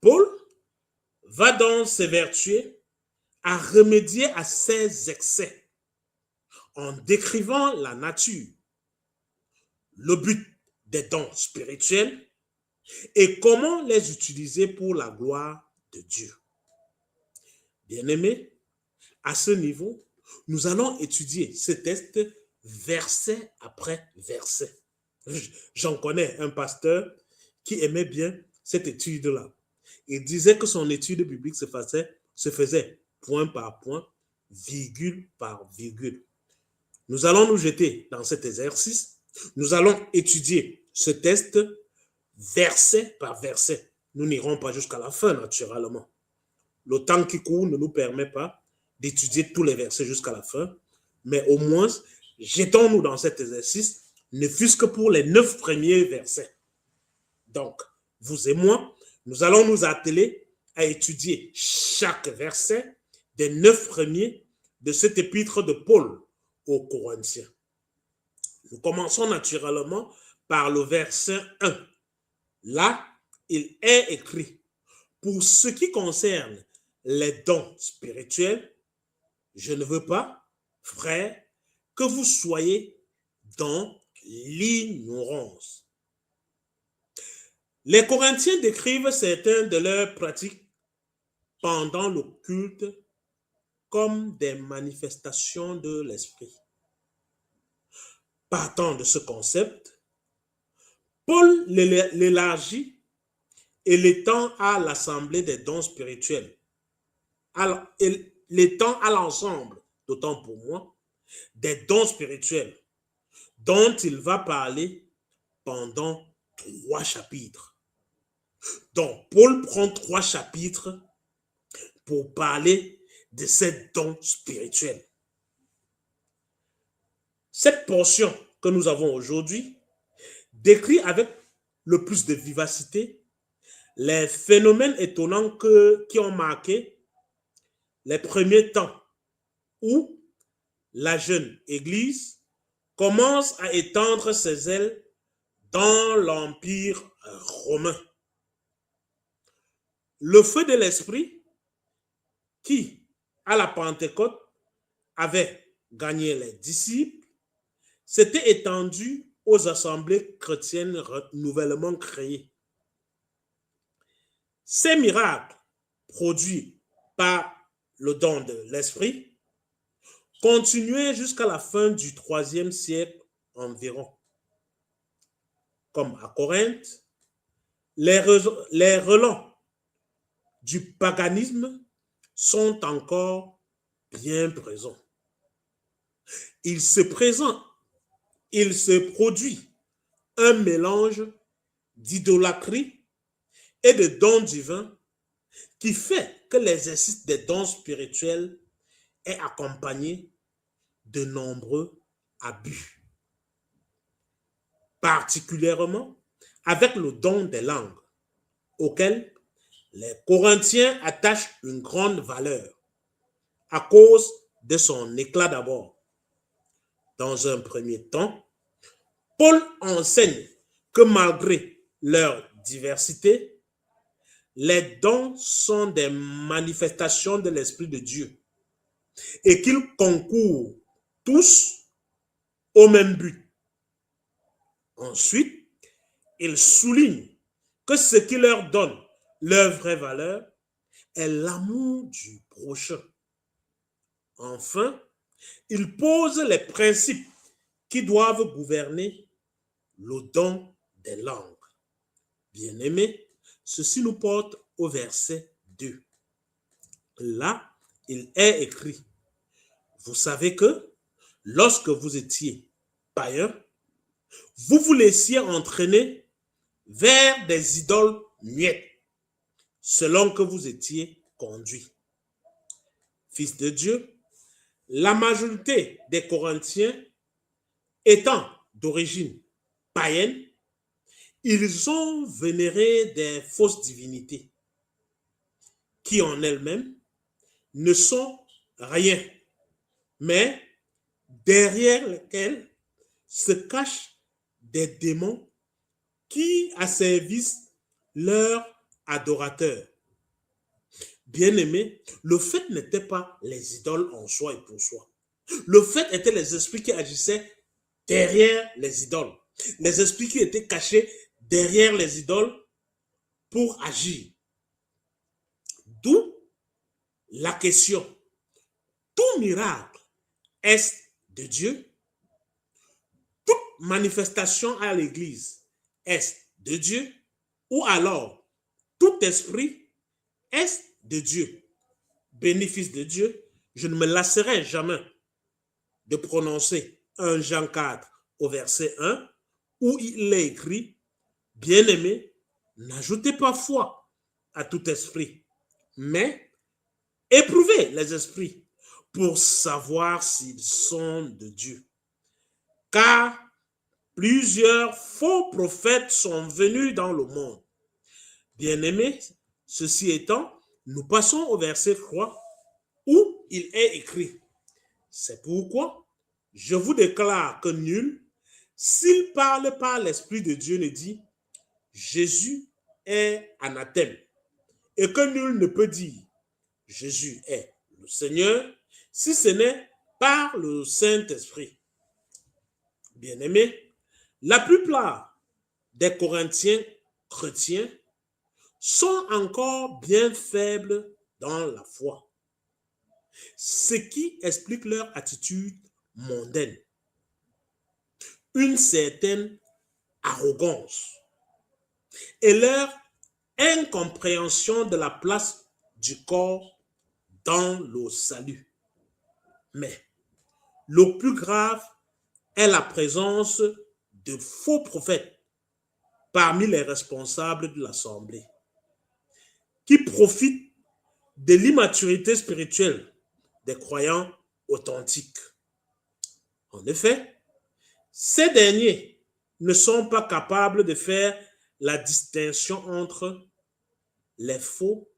Paul va donc s'évertuer à remédier à ces excès en décrivant la nature, le but des dons spirituels et comment les utiliser pour la gloire de Dieu. Bien-aimés, à ce niveau, nous allons étudier ce texte verset après verset. J'en connais un pasteur qui aimait bien cette étude-là. Il disait que son étude biblique se faisait point par point, virgule par virgule. Nous allons nous jeter dans cet exercice. Nous allons étudier ce texte verset par verset. Nous n'irons pas jusqu'à la fin, naturellement. Le temps qui court ne nous permet pas d'étudier tous les versets jusqu'à la fin, mais au moins, jetons-nous dans cet exercice, ne fût-ce que pour les 9 premiers versets. Donc, vous et moi, nous allons nous atteler à étudier chaque verset des 9 premiers de cet épître de Paul aux Corinthiens. Nous commençons naturellement par le verset 1. Là, il est écrit, pour ce qui concerne les dons spirituels, je ne veux pas, frères, que vous soyez dans l'ignorance. Les Corinthiens décrivent certaines de leurs pratiques pendant le culte comme des manifestations de l'esprit. Partant de ce concept, Paul l'élargit et l'étend à l'assemblée des dons spirituels, l'étend à l'ensemble, d'autant pour moi, des dons spirituels dont il va parler pendant 3 chapitres. Donc, Paul prend 3 chapitres pour parler de ces dons spirituels. Cette portion que nous avons aujourd'hui décrit avec le plus de vivacité les phénomènes étonnants qui ont marqué les premiers temps où la jeune Église commence à étendre ses ailes dans l'Empire romain. Le feu de l'Esprit qui, à la Pentecôte, avait gagné les disciples, s'était étendu aux assemblées chrétiennes nouvellement créées. Ces miracles produits par le don de l'Esprit continuaient jusqu'à la fin du IIIe siècle environ. Comme à Corinthe, les relents du paganisme sont encore bien présents. Il se produit un mélange d'idolâtrie et de dons divins qui fait que l'exercice des dons spirituels est accompagné de nombreux abus, particulièrement avec le don des langues, auquel les Corinthiens attachent une grande valeur à cause de son éclat d'abord. Dans un premier temps, Paul enseigne que malgré leur diversité, les dons sont des manifestations de l'Esprit de Dieu et qu'ils concourent tous au même but. Ensuite, il souligne que ce qui leur donne leur vraie valeur est l'amour du prochain. Enfin, il pose les principes qui doivent gouverner le don des langues. Bien-aimés, ceci nous porte au verset 2. Là, il est écrit, vous savez que lorsque vous étiez païens, vous vous laissiez entraîner vers des idoles muettes, selon que vous étiez conduits. Fils de Dieu, la majorité des Corinthiens étant d'origine païenne, ils ont vénéré des fausses divinités qui en elles-mêmes ne sont rien, mais derrière lesquelles se cachent des démons qui asservissent leurs adorateurs. Bien-aimés, le fait n'était pas les idoles en soi et pour soi. Le fait était les esprits qui agissaient derrière les idoles. Les esprits qui étaient cachés derrière les idoles pour agir. D'où la question, tout miracle est de Dieu? Toute manifestation à l'Église est de Dieu? Ou alors, tout esprit est de Dieu? Bénéfice de Dieu, je ne me lasserai jamais de prononcer 1 Jean 4 au verset 1, où il est écrit, bien-aimés, n'ajoutez pas foi à tout esprit, mais éprouvez les esprits pour savoir s'ils sont de Dieu. Car plusieurs faux prophètes sont venus dans le monde. Bien-aimés, ceci étant, nous passons au verset 3 où il est écrit, c'est pourquoi je vous déclare que nul, s'il parle par l'Esprit de Dieu, ne dit Jésus est anathème, et que nul ne peut dire Jésus est le Seigneur, si ce n'est par le Saint-Esprit. Bien-aimés, la plupart des Corinthiens chrétiens sont encore bien faibles dans la foi, ce qui explique leur attitude mondaine, une certaine arrogance et leur incompréhension de la place du corps dans le salut. Mais le plus grave est la présence de faux prophètes parmi les responsables de l'Assemblée, qui profitent de l'immaturité spirituelle des croyants authentiques. En effet, ces derniers ne sont pas capables de faire la distinction entre les faux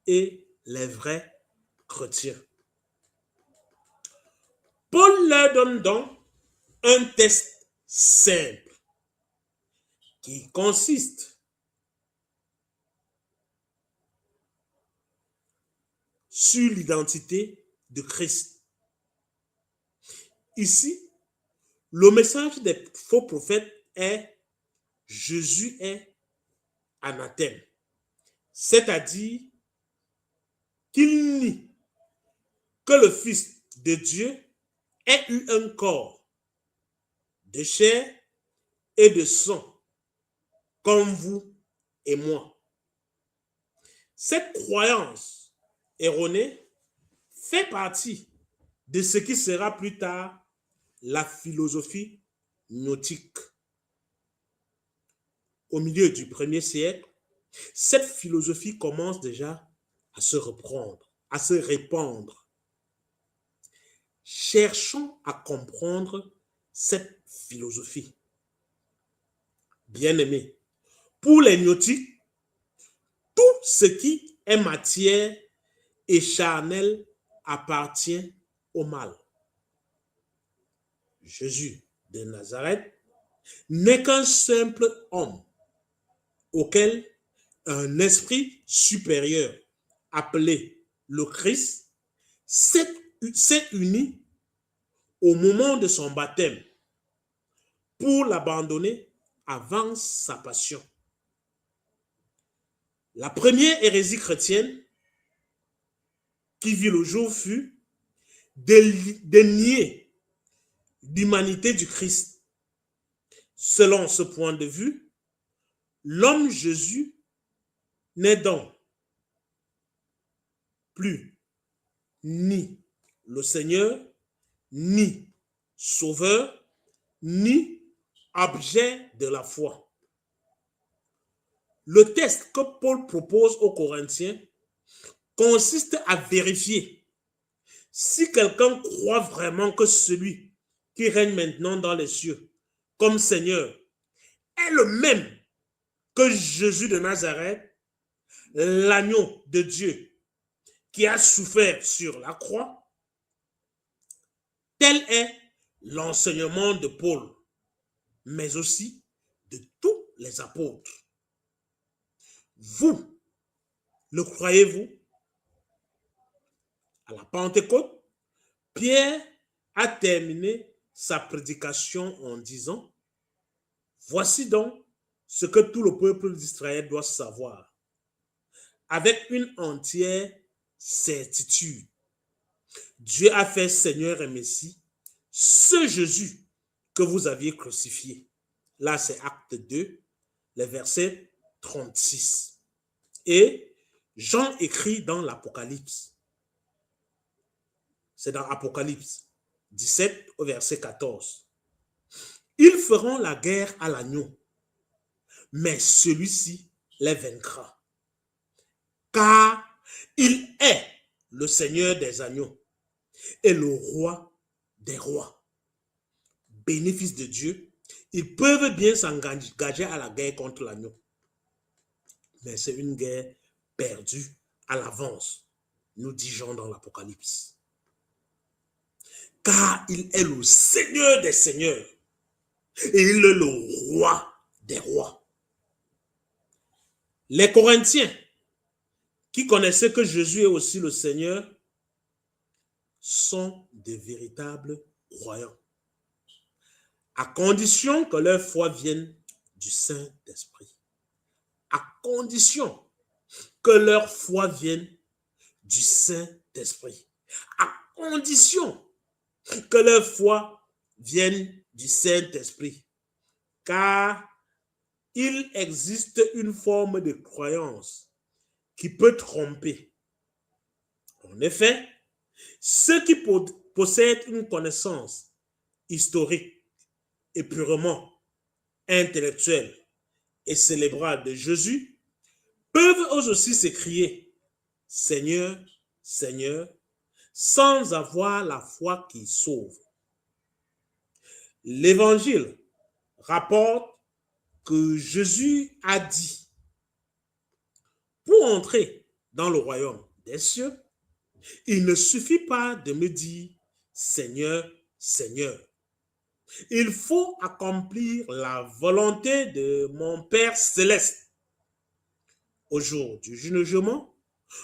et les vrais chrétiens. Paul leur donne donc un test simple qui consiste sur l'identité de Christ. Ici, le message des faux prophètes est Jésus est anathème, c'est-à-dire qu'il nie que le Fils de Dieu ait eu un corps de chair et de sang, comme vous et moi. Cette croyance erronée fait partie de ce qui sera plus tard la philosophie gnostique. Au milieu du 1er siècle, cette philosophie commence déjà à se reprendre, à se répandre. Cherchons à comprendre cette philosophie. Bien-aimés, pour les gnostiques, tout ce qui est matière et charnel appartient au mal. Jésus de Nazareth n'est qu'un simple homme auquel un esprit supérieur appelé le Christ s'est uni au moment de son baptême pour l'abandonner avant sa passion. La première hérésie chrétienne qui vit le jour fut de nier l'humanité du Christ. Selon ce point de vue, l'homme Jésus n'est donc plus ni le Seigneur, ni Sauveur, ni objet de la foi. Le test que Paul propose aux Corinthiens consiste à vérifier si quelqu'un croit vraiment que celui qui règne maintenant dans les cieux comme Seigneur est le même que Jésus de Nazareth, l'agneau de Dieu qui a souffert sur la croix. Tel est l'enseignement de Paul, mais aussi de tous les apôtres. Vous, le croyez-vous? À la Pentecôte, Pierre a terminé sa prédication en disant: voici donc ce que tout le peuple d'Israël doit savoir, avec une entière certitude. Dieu a fait Seigneur et Messie ce Jésus que vous aviez crucifié. Là, c'est Acte 2, le verset 36. Et Jean écrit dans l'Apocalypse. C'est dans Apocalypse 17 au verset 14. Ils feront la guerre à l'agneau, mais celui-ci les vaincra. Car il est le Seigneur des agneaux et le roi des rois. Bénéfice de Dieu, ils peuvent bien s'engager à la guerre contre l'agneau. Mais c'est une guerre perdue à l'avance, nous dit Jean dans l'Apocalypse. Car il est le Seigneur des seigneurs et il est le roi des rois. Les Corinthiens, qui connaissaient que Jésus est aussi le Seigneur, sont de véritables croyants, à condition que leur foi vienne du Saint-Esprit. À condition que leur foi vienne du Saint-Esprit. À condition que leur foi vienne du Saint-Esprit. Car il existe une forme de croyance qui peut tromper. En effet, ceux qui possèdent une connaissance historique et purement intellectuel et cérébral de Jésus peuvent eux aussi s'écrier « Seigneur, Seigneur », sans avoir la foi qui sauve. L'Évangile rapporte que Jésus a dit, pour entrer dans le royaume des cieux, il ne suffit pas de me dire Seigneur, Seigneur. Il faut accomplir la volonté de mon Père céleste. Au jour du jugement,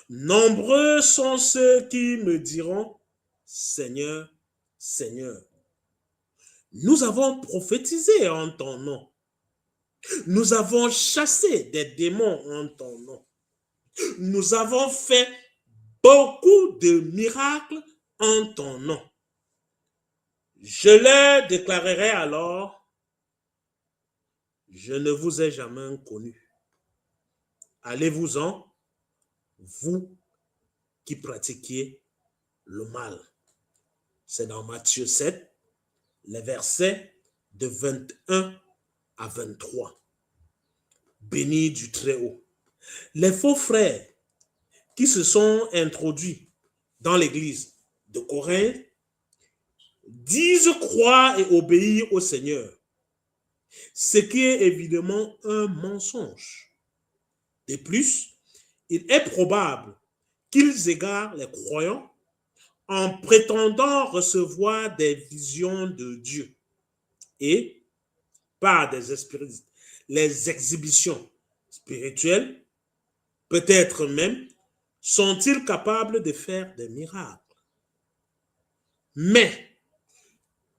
nombreux sont ceux qui me diront Seigneur, Seigneur. Nous avons prophétisé en ton nom. Nous avons chassé des démons en ton nom. Nous avons fait beaucoup de miracles en ton nom. Je leur déclarerai alors, je ne vous ai jamais connu. Allez-vous-en, vous qui pratiquiez le mal. C'est dans Matthieu 7, les versets de 21 à 23. Béni du Très-Haut. Les faux frères qui se sont introduits dans l'église de Corinthe disent croire et obéir au Seigneur, ce qui est évidemment un mensonge. De plus, il est probable qu'ils égarent les croyants en prétendant recevoir des visions de Dieu et, par les exhibitions spirituelles, peut-être même, sont-ils capables de faire des miracles. Mais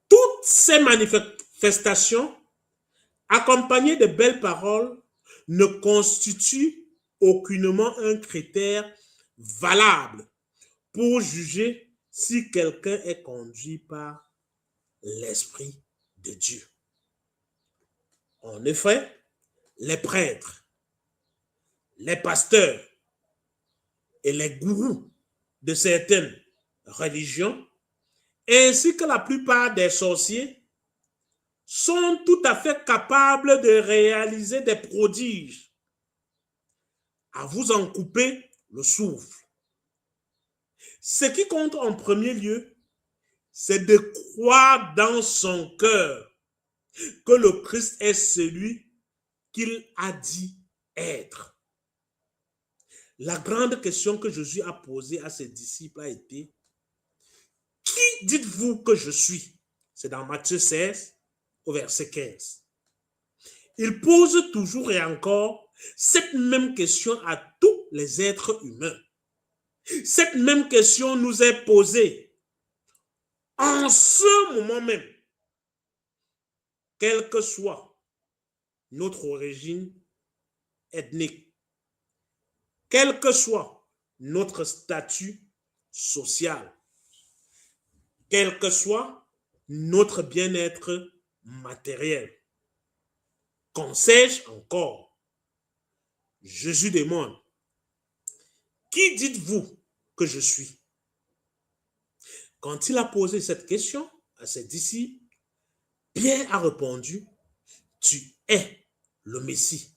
toutes ces manifestations, accompagnées de belles paroles, ne constituent aucunement un critère valable pour juger si quelqu'un est conduit par l'Esprit de Dieu. En effet, les prêtres, les pasteurs et les gourous de certaines religions, ainsi que la plupart des sorciers, sont tout à fait capables de réaliser des prodiges. À vous en couper le souffle. Ce qui compte en premier lieu, c'est de croire dans son cœur que le Christ est celui qu'il a dit être. La grande question que Jésus a posée à ses disciples a été « Qui dites-vous que je suis ?» C'est dans Matthieu 16, au verset 15. Il pose toujours et encore cette même question à tous les êtres humains. Cette même question nous est posée en ce moment même, quelle que soit notre origine ethnique, quel que soit notre statut social, quel que soit notre bien-être matériel. Qu'en sais-je encore? Jésus demande, qui dites-vous que je suis? Quand il a posé cette question à ses disciples, Pierre a répondu, tu es le Messie,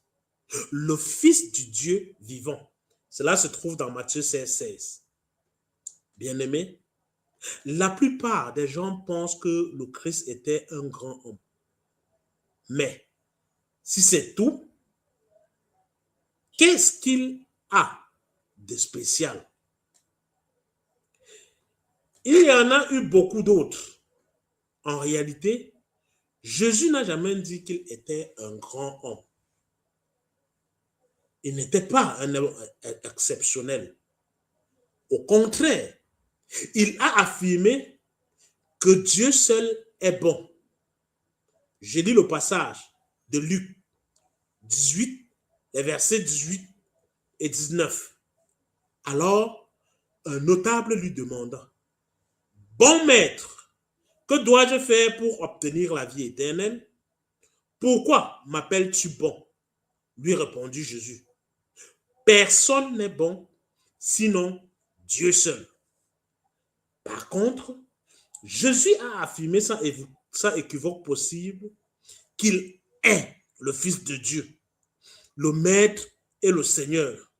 le Fils du Dieu vivant. Cela se trouve dans Matthieu 16, 16. Bien-aimés, la plupart des gens pensent que le Christ était un grand homme. Mais, si c'est tout, qu'est-ce qu'il a de spécial? Il y en a eu beaucoup d'autres. En réalité, Jésus n'a jamais dit qu'il était un grand homme. Il n'était pas un homme exceptionnel. Au contraire, il a affirmé que Dieu seul est bon. J'ai lu le passage de Luc 18, les versets 18 et 19. Alors, un notable lui demanda, « Bon maître, que dois-je faire pour obtenir la vie éternelle? Pourquoi m'appelles-tu bon? » Lui répondit Jésus, « Personne n'est bon, sinon Dieu seul. » Par contre, Jésus a affirmé sans ça équivoque possible qu'il est le Fils de Dieu, le Maître et le Seigneur.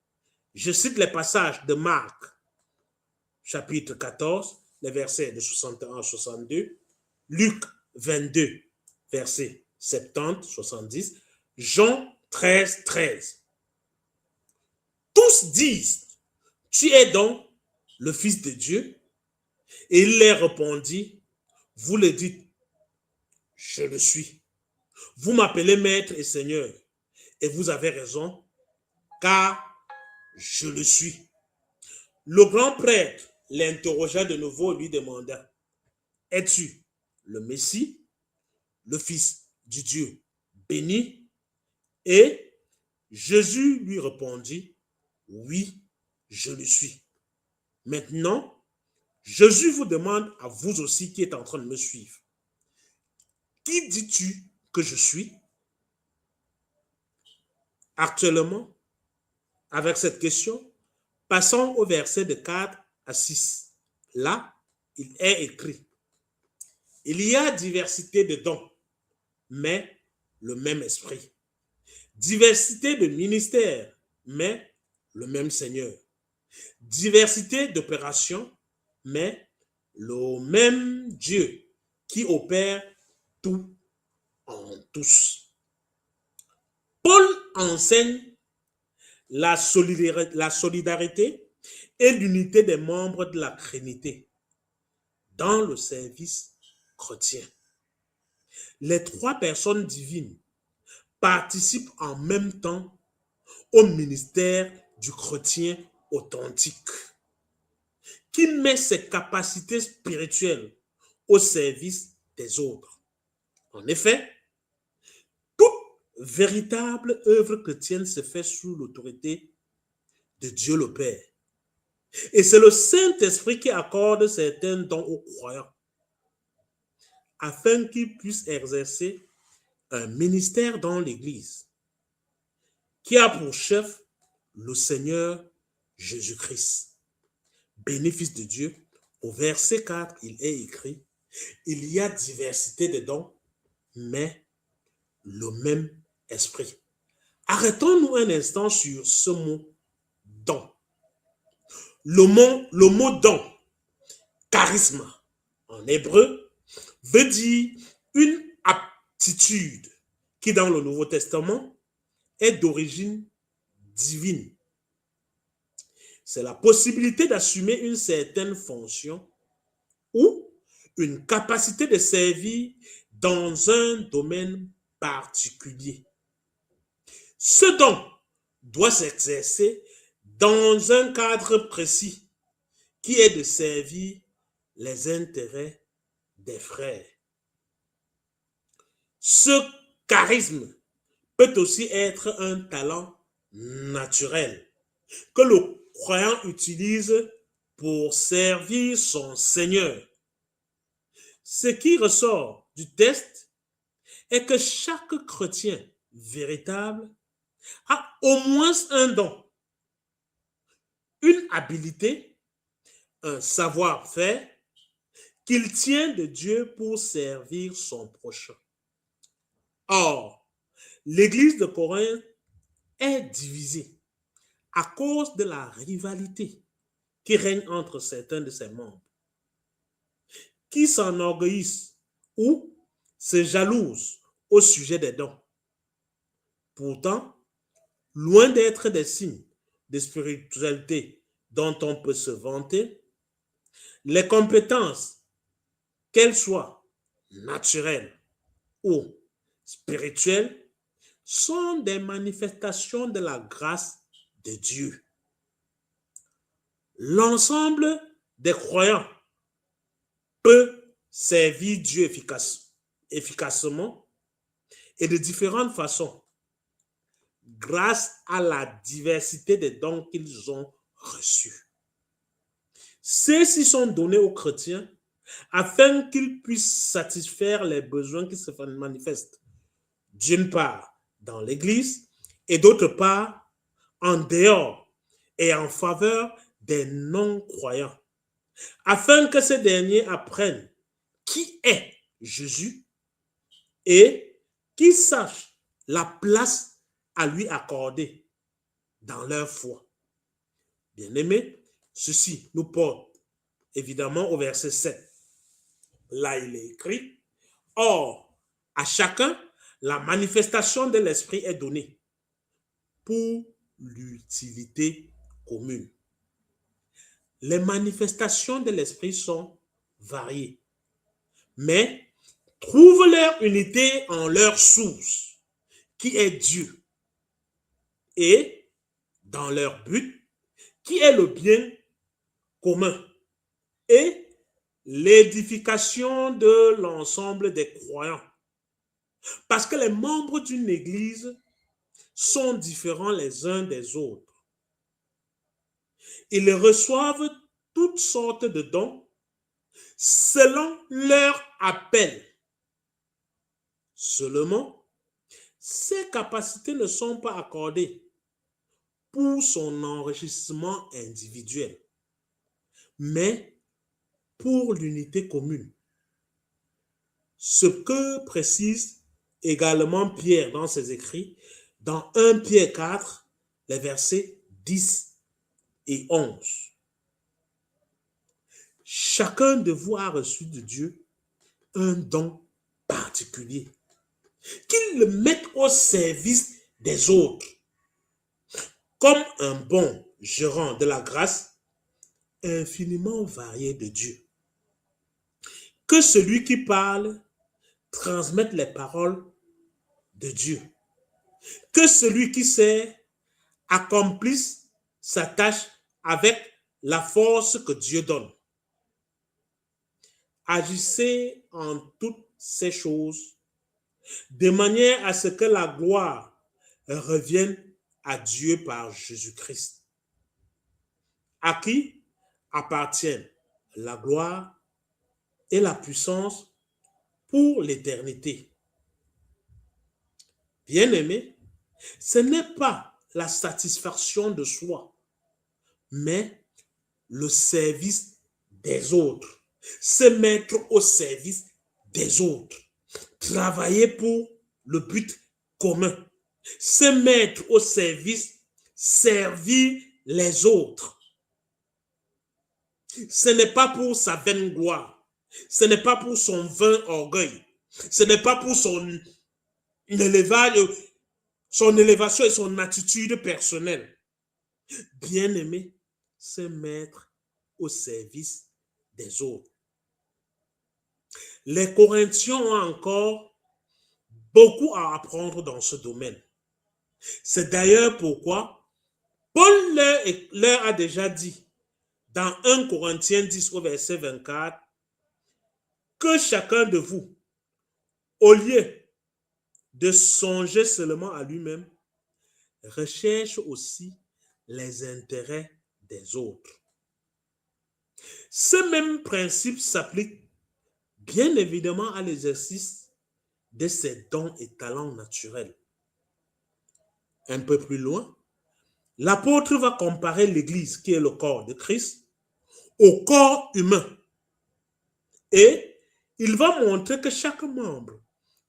Je cite les passages de Marc, chapitre 14, les versets de 61 à 62, Luc 22, versets 70, 70, Jean 13, 13. Tous disent, tu es donc le Fils de Dieu? Et il leur répondit, vous le dites, je le suis. Vous m'appelez Maître et Seigneur, et vous avez raison, car je le suis. Le grand prêtre l'interrogea de nouveau et lui demanda, es-tu le Messie, le Fils du Dieu béni? Et Jésus lui répondit, oui, je le suis. Maintenant, Jésus vous demande à vous aussi qui êtes en train de me suivre, qui dis-tu que je suis? Actuellement, avec cette question, passons au verset de 4 à 6. Là, il est écrit, il y a diversité de dons, mais le même esprit. Diversité de ministères, mais le même Seigneur. Diversité d'opérations, mais le même Dieu qui opère tout en tous. Paul enseigne la solidarité et l'unité des membres de la Trinité dans le service chrétien. Les trois personnes divines participent en même temps au ministère du chrétien authentique, qui met ses capacités spirituelles au service des autres. En effet, toute véritable œuvre chrétienne se fait sous l'autorité de Dieu le Père. Et c'est le Saint-Esprit qui accorde certains dons aux croyants afin qu'ils puissent exercer un ministère dans l'Église qui a pour chef le Seigneur Jésus-Christ. Bénéfice de Dieu, au verset 4, il est écrit, il y a diversité de dons, mais le même esprit. Arrêtons-nous un instant sur ce mot don. Le mot don, charisme, en hébreu, veut dire une aptitude qui, dans le Nouveau Testament, est d'origine divine. C'est la possibilité d'assumer une certaine fonction ou une capacité de servir dans un domaine particulier. Ce don doit s'exercer dans un cadre précis qui est de servir les intérêts des frères. Ce charisme peut aussi être un talent naturel que le croyant utilise pour servir son Seigneur. Ce qui ressort du texte est que chaque chrétien véritable a au moins un don, une habilité, un savoir-faire qu'il tient de Dieu pour servir son prochain. Or, l'Église de Corinthe est divisée à cause de la rivalité qui règne entre certains de ses membres, qui s'enorgueillissent ou se jalousent au sujet des dons. Pourtant, loin d'être des signes de spiritualité dont on peut se vanter, les compétences, qu'elles soient naturelles ou spirituelles, sont des manifestations de la grâce de Dieu. L'ensemble des croyants peut servir Dieu efficacement et de différentes façons grâce à la diversité des dons qu'ils ont reçus. Ceux-ci sont donnés aux chrétiens afin qu'ils puissent satisfaire les besoins qui se manifestent, d'une part dans l'Église et d'autre part en dehors et en faveur des non-croyants, afin que ces derniers apprennent qui est Jésus et qu'ils sachent la place à lui accorder dans leur foi. Bien-aimés, ceci nous porte évidemment au verset 7. Là, il est écrit, « Or, à chacun, la manifestation de l'Esprit est donnée pour l'utilité commune. » Les manifestations de l'Esprit sont variées, mais trouvent leur unité en leur source, qui est Dieu, et dans leur but, qui est le bien commun et l'édification de l'ensemble des croyants. Parce que les membres d'une église sont différents les uns des autres. Ils reçoivent toutes sortes de dons selon leur appel. Seulement, ces capacités ne sont pas accordées pour son enrichissement individuel, mais pour l'unité commune. Ce que précise également Pierre dans ses écrits, dans 1 Pierre 4, les versets 10 et 11. Chacun de vous a reçu de Dieu un don particulier, qu'il le mette au service des autres, comme un bon gérant de la grâce infiniment variée de Dieu. Que celui qui parle transmette les paroles de Dieu. Que celui qui sert accomplisse sa tâche avec la force que Dieu donne. Agissez en toutes ces choses de manière à ce que la gloire revienne à Dieu par Jésus-Christ, à qui appartiennent la gloire et la puissance pour l'éternité. Bien-aimés, ce n'est pas la satisfaction de soi, mais le service des autres. Se mettre au service des autres. Travailler pour le but commun. Se mettre au service, servir les autres. Ce n'est pas pour sa vaine gloire. Ce n'est pas pour son vain orgueil. Ce n'est pas pour son élévation et son attitude personnelle. Bien-aimé, se mettre au service des autres. Les Corinthiens ont encore beaucoup à apprendre dans ce domaine. C'est d'ailleurs pourquoi Paul leur a déjà dit dans 1 Corinthiens 10 au verset 24 que chacun de vous, au lieu de songer seulement à lui-même, recherche aussi les intérêts des autres. Ce même principe s'applique bien évidemment à l'exercice de ses dons et talents naturels. Un peu plus loin, l'apôtre va comparer l'Église, qui est le corps de Christ, au corps humain. Et il va montrer que chaque membre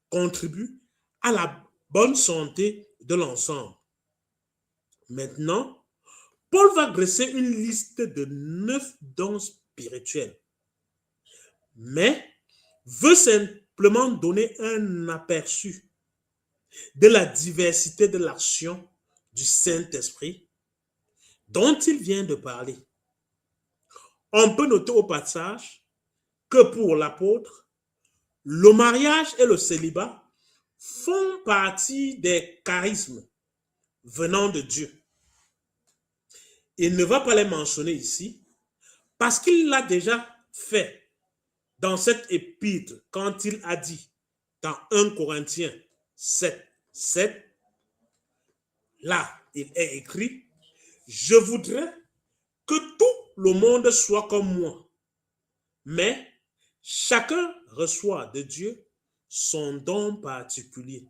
contribue à la bonne santé de l'ensemble. Maintenant, Paul va dresser une liste de 9 dons spirituels, mais veut simplement donner un aperçu de la diversité de l'action du Saint-Esprit dont il vient de parler. On peut noter au passage que pour l'apôtre, le mariage et le célibat font partie des charismes venant de Dieu. Il ne va pas les mentionner ici parce qu'il l'a déjà fait dans cette épître quand il a dit dans 1 Corinthiens 7, 7, là, il est écrit, « Je voudrais que tout le monde soit comme moi, mais chacun reçoit de Dieu son don particulier.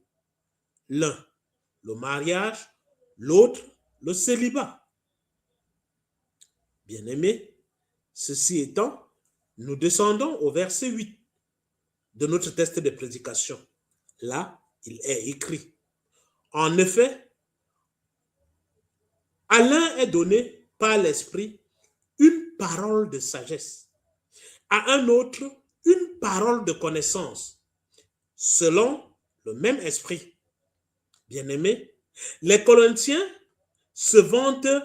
L'un, le mariage, l'autre, le célibat. » Bien-aimés, ceci étant, nous descendons au verset 8 de notre texte de prédication. là, il est écrit. En effet, à l'un est donné par l'Esprit une parole de sagesse, à un autre une parole de connaissance, selon le même Esprit. Bien-aimés, les Corinthiens se vantent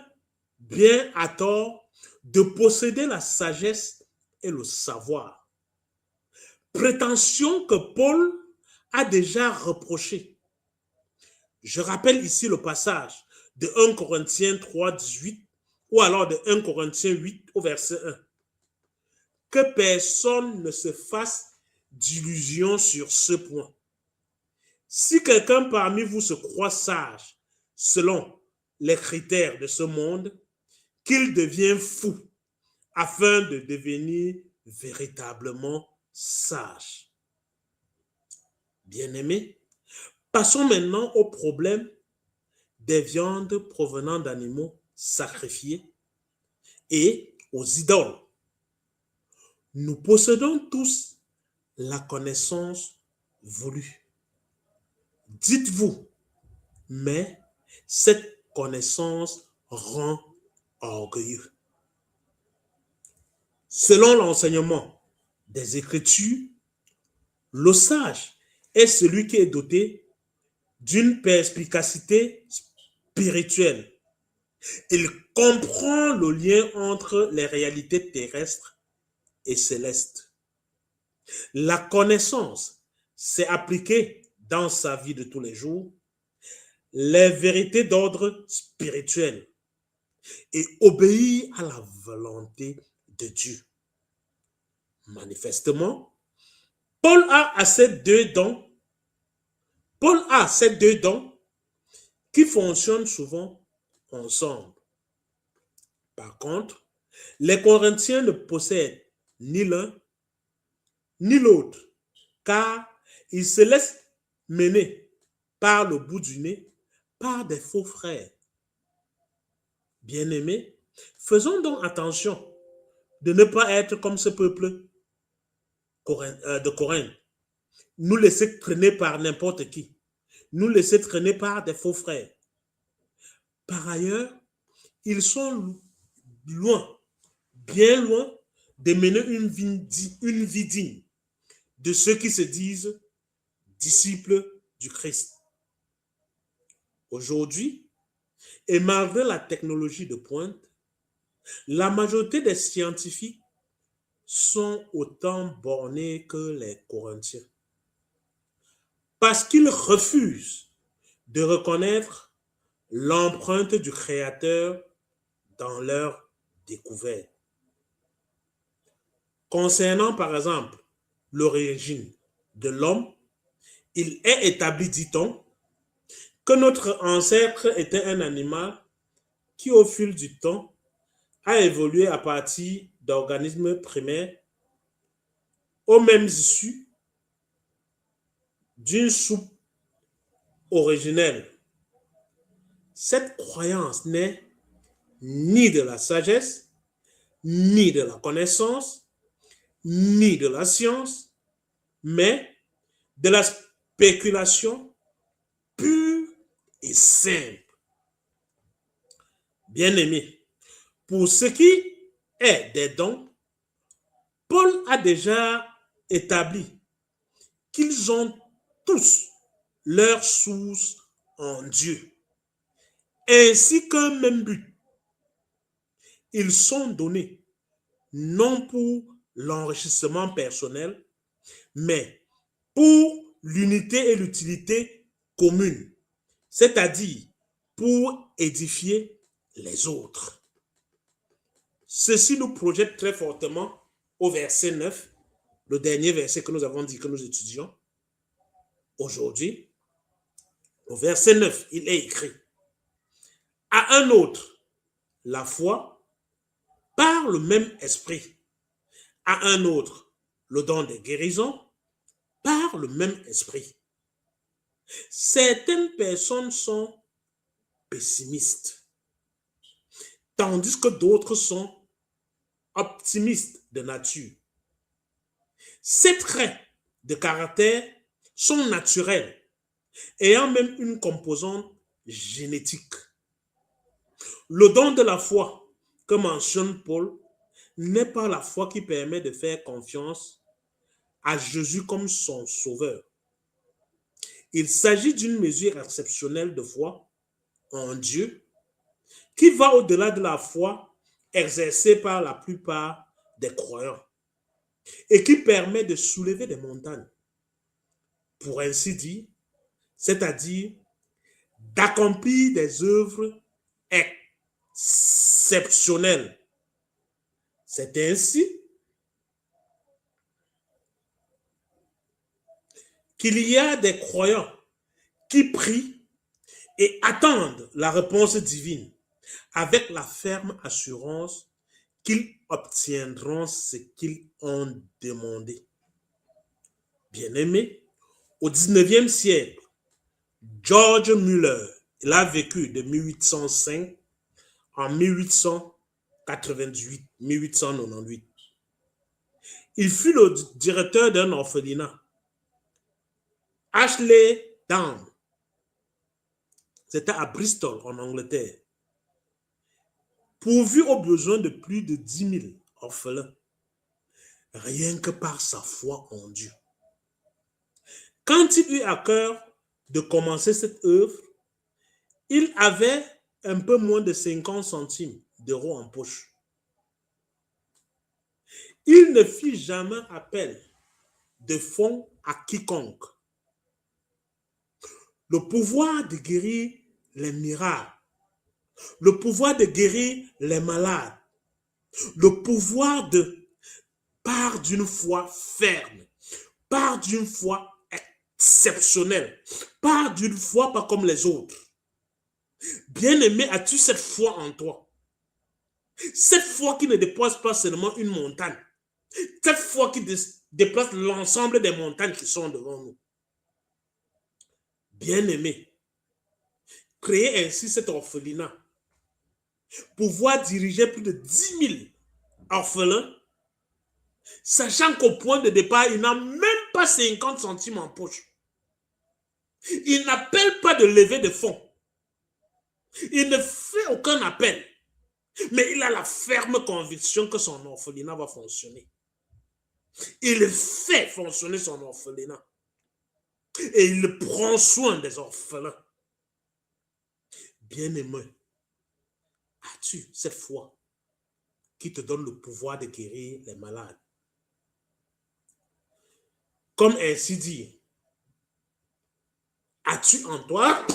bien à tort de posséder la sagesse et le savoir. Prétention que Paul a déjà reprochée. Je rappelle ici le passage de 1 Corinthiens 3, 18 ou alors de 1 Corinthiens 8 au verset 1. Que personne ne se fasse d'illusions sur ce point. Si quelqu'un parmi vous se croit sage selon les critères de ce monde, qu'il devienne fou afin de devenir véritablement sage. Bien-aimés, passons maintenant au problème des viandes provenant d'animaux sacrifiés et aux idoles. Nous possédons tous la connaissance voulue. Dites-vous, mais cette connaissance rend orgueilleux. Selon l'enseignement des Écritures, le sage est celui qui est doté d'une perspicacité spirituelle. Il comprend le lien entre les réalités terrestres et célestes. La connaissance s'est appliquée dans sa vie de tous les jours, les vérités d'ordre spirituel et obéit à la volonté de Dieu. Manifestement, Paul a ces deux dons qui fonctionnent souvent ensemble. Par contre, les Corinthiens ne possèdent ni l'un ni l'autre, car ils se laissent mener par le bout du nez par des faux frères. Bien-aimés, faisons donc attention de ne pas être comme ce peuple de Corinthe, nous laisser traîner par n'importe qui, nous laisser traîner par des faux frères. Par ailleurs, ils sont loin, bien loin de mener une vie digne de ceux qui se disent disciples du Christ. Aujourd'hui, et malgré la technologie de pointe, la majorité des scientifiques sont autant bornés que les Corinthiens. Parce qu'ils refusent de reconnaître l'empreinte du Créateur dans leur découverte. Concernant par exemple l'origine de l'homme, il est établi, dit-on, que notre ancêtre était un animal qui au fil du temps a évolué à partir d'organismes primaires aux mêmes issues d'une soupe originelle. Cette croyance n'est ni de la sagesse, ni de la connaissance, ni de la science, mais de la spéculation pure et simple. Bien-aimés, pour ce qui est des dons, Paul a déjà établi qu'ils ont tous leur source en Dieu, ainsi qu'un même but. Ils sont donnés non pour l'enrichissement personnel, mais pour l'unité et l'utilité commune, c'est-à-dire pour édifier les autres. Ceci nous projette très fortement au verset 9, le dernier verset que nous avons dit que nous étudions aujourd'hui. Au verset 9, il est écrit: à un autre, la foi par le même esprit. À un autre, le don de guérison par le même esprit. Certaines personnes sont pessimistes, tandis que d'autres sont optimistes de nature. Ces traits de caractère sont naturelles, ayant même une composante génétique. Le don de la foi que mentionne Paul n'est pas la foi qui permet de faire confiance à Jésus comme son sauveur. Il s'agit d'une mesure exceptionnelle de foi en Dieu qui va au-delà de la foi exercée par la plupart des croyants et qui permet de soulever des montagnes, pour ainsi dire, c'est-à-dire d'accomplir des œuvres exceptionnelles. C'est ainsi qu'il y a des croyants qui prient et attendent la réponse divine avec la ferme assurance qu'ils obtiendront ce qu'ils ont demandé. Bien-aimé, au 19e siècle, George Muller, il a vécu de 1805 en 1898. Il fut le directeur d'un orphelinat, Ashley Down. C'était à Bristol, en Angleterre. Pourvu aux besoins de plus de 10 000 orphelins, rien que par sa foi en Dieu. Quand il eut à cœur de commencer cette œuvre, il avait un peu moins de 50 centimes d'euros en poche. Il ne fit jamais appel de fonds à quiconque. Le pouvoir de guérir les miracles, le pouvoir de guérir les malades, le pouvoir de, par d'une foi ferme, par d'une foi exceptionnelle, par d'une foi pas comme les autres. Bien-aimé, as-tu cette foi en toi? Cette foi qui ne dépasse pas seulement une montagne. Cette foi qui déplace l'ensemble des montagnes qui sont devant nous. Bien-aimé, créer ainsi cet orphelinat, pouvoir diriger plus de 10 000 orphelins, sachant qu'au point de départ, il n'a même pas 50 centimes en poche. Il n'appelle pas de levée de fonds. Il ne fait aucun appel. Mais il a la ferme conviction que son orphelinat va fonctionner. Il fait fonctionner son orphelinat. Et il prend soin des orphelins. Bien-aimé, as-tu cette foi qui te donne le pouvoir de guérir les malades? Comme ainsi dit, as-tu en toi,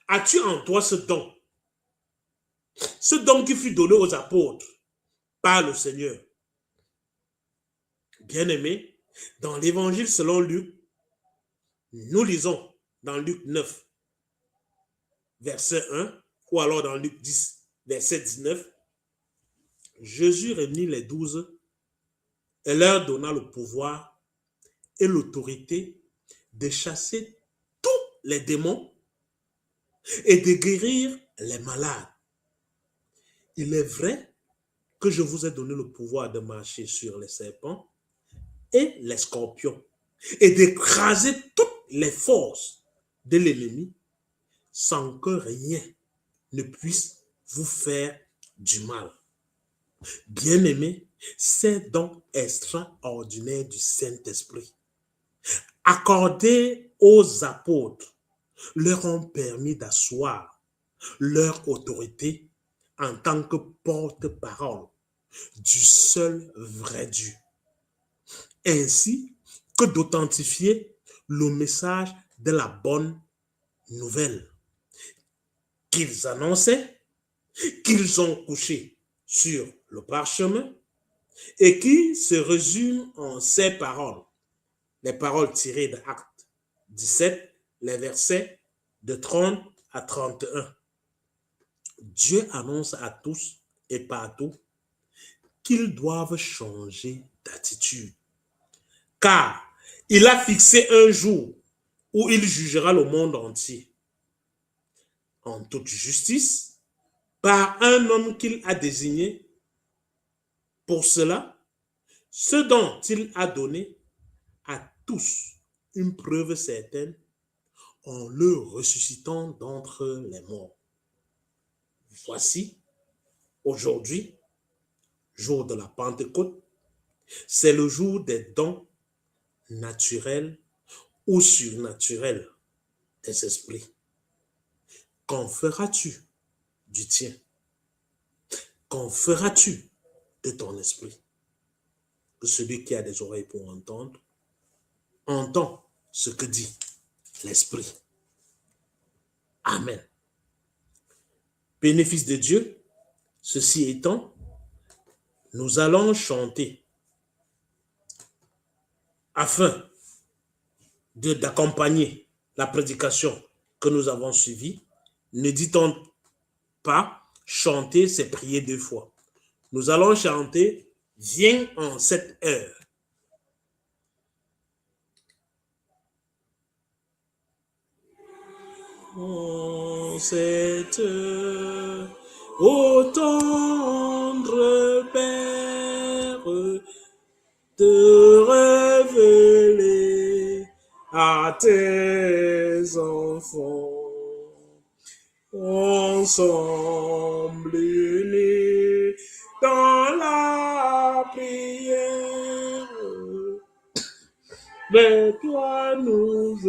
as-tu en toi ce don? Ce don qui fut donné aux apôtres par le Seigneur. Bien-aimé, dans l'évangile selon Luc, nous lisons dans Luc 9, verset 1, ou alors dans Luc 10, verset 19, Jésus réunit les 12 et leur donna le pouvoir et l'autorité de chasser tous les démons et de guérir les malades. Il est vrai que je vous ai donné le pouvoir de marcher sur les serpents et les scorpions et d'écraser toutes les forces de l'ennemi sans que rien ne puisse vous faire du mal. Bien-aimés, ces dons extraordinaires du Saint-Esprit accordés aux apôtres leur ont permis d'asseoir leur autorité en tant que porte-parole du seul vrai Dieu, ainsi que d'authentifier le message de la bonne nouvelle qu'ils annonçaient, qu'ils ont couché sur le parchemin et qui se résume en ces paroles, les paroles tirées de Actes 17, les versets de 30 à 31. Dieu annonce à tous et partout qu'ils doivent changer d'attitude, car il a fixé un jour où il jugera le monde entier en toute justice par un homme qu'il a désigné. Pour cela, ce dont il a donné à tous une preuve certaine en le ressuscitant d'entre les morts. Voici, aujourd'hui, jour de la Pentecôte, c'est le jour des dons naturels ou surnaturels des esprits. Qu'en feras-tu du tien? Qu'en feras-tu de ton esprit? Que celui qui a des oreilles pour entendre, entend ce que dit l'esprit. Amen. Bénéfice de Dieu, ceci étant, nous allons chanter afin d'accompagner la prédication que nous avons suivie. Ne dit-on pas, chanter, c'est prier 2 fois. Nous allons chanter, viens en cette heure. En cette heure, ô tendre Père, de révéler à tes enfants, ensemble unis dans la prière, vers toi nous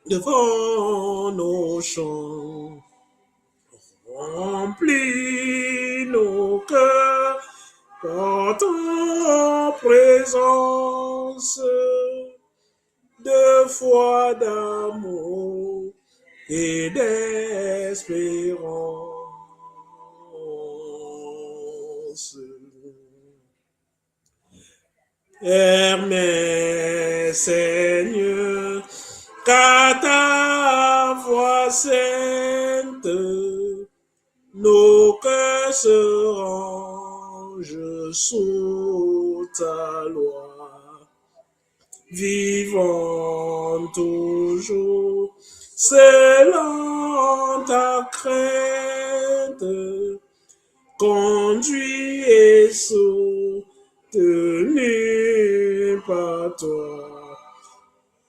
devant nos chants, remplis nos cœurs par ta présence de foi, d'amour et d'espérance. Permets, Seigneur, qu'à ta voix sainte, nos cœurs se rangent sous ta loi, vivant toujours selon ta crainte, conduit et soutenu par toi.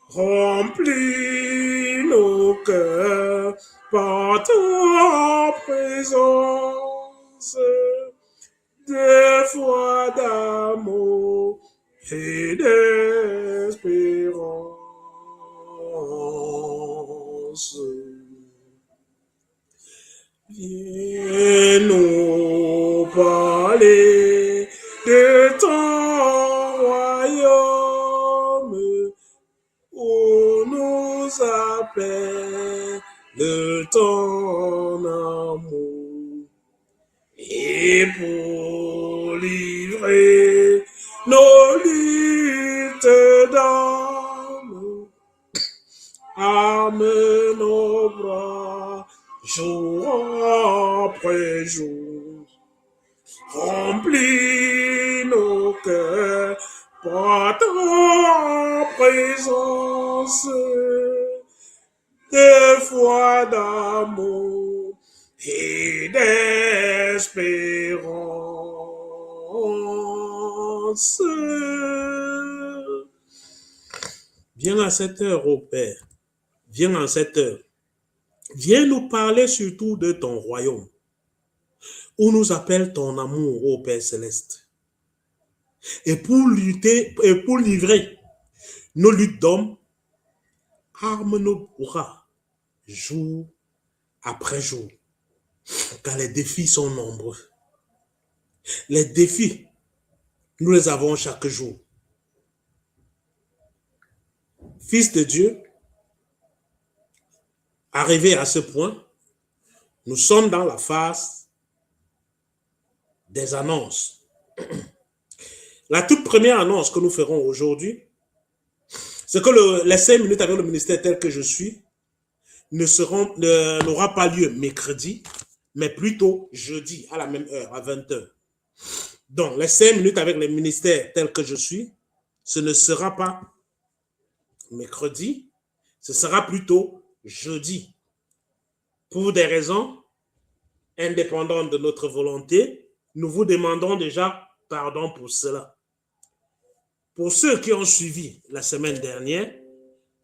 Remplis nos cœurs par ta présence de foi, d'amour et d'espérance. Viens nous parler de ton royaume, où nous appelle ton amour, et pour livrer nos luttes d'âme, arme nos bras jour après jour, remplis nos cœurs par ta présence de foi, d'amour et d'espérance. Viens à cette heure, ô Père, viens en cette heure. Viens nous parler surtout de ton royaume, où nous appelle ton amour, ô Père céleste. Et pour lutter, et pour livrer nos luttes d'hommes, arme nos bras, jour après jour, car les défis sont nombreux. Les défis, nous les avons chaque jour. Fils de Dieu, arrivé à ce point, nous sommes dans la phase des annonces. La toute première annonce que nous ferons aujourd'hui, c'est que les 5 minutes avec le ministère tel que je suis n'aura pas lieu mercredi, mais plutôt jeudi à la même heure, à 20h. Donc, les 5 minutes avec les ministères tels que je suis, ce ne sera pas mercredi, ce sera plutôt jeudi. Pour des raisons indépendantes de notre volonté, nous vous demandons déjà pardon pour cela. Pour ceux qui ont suivi la semaine dernière,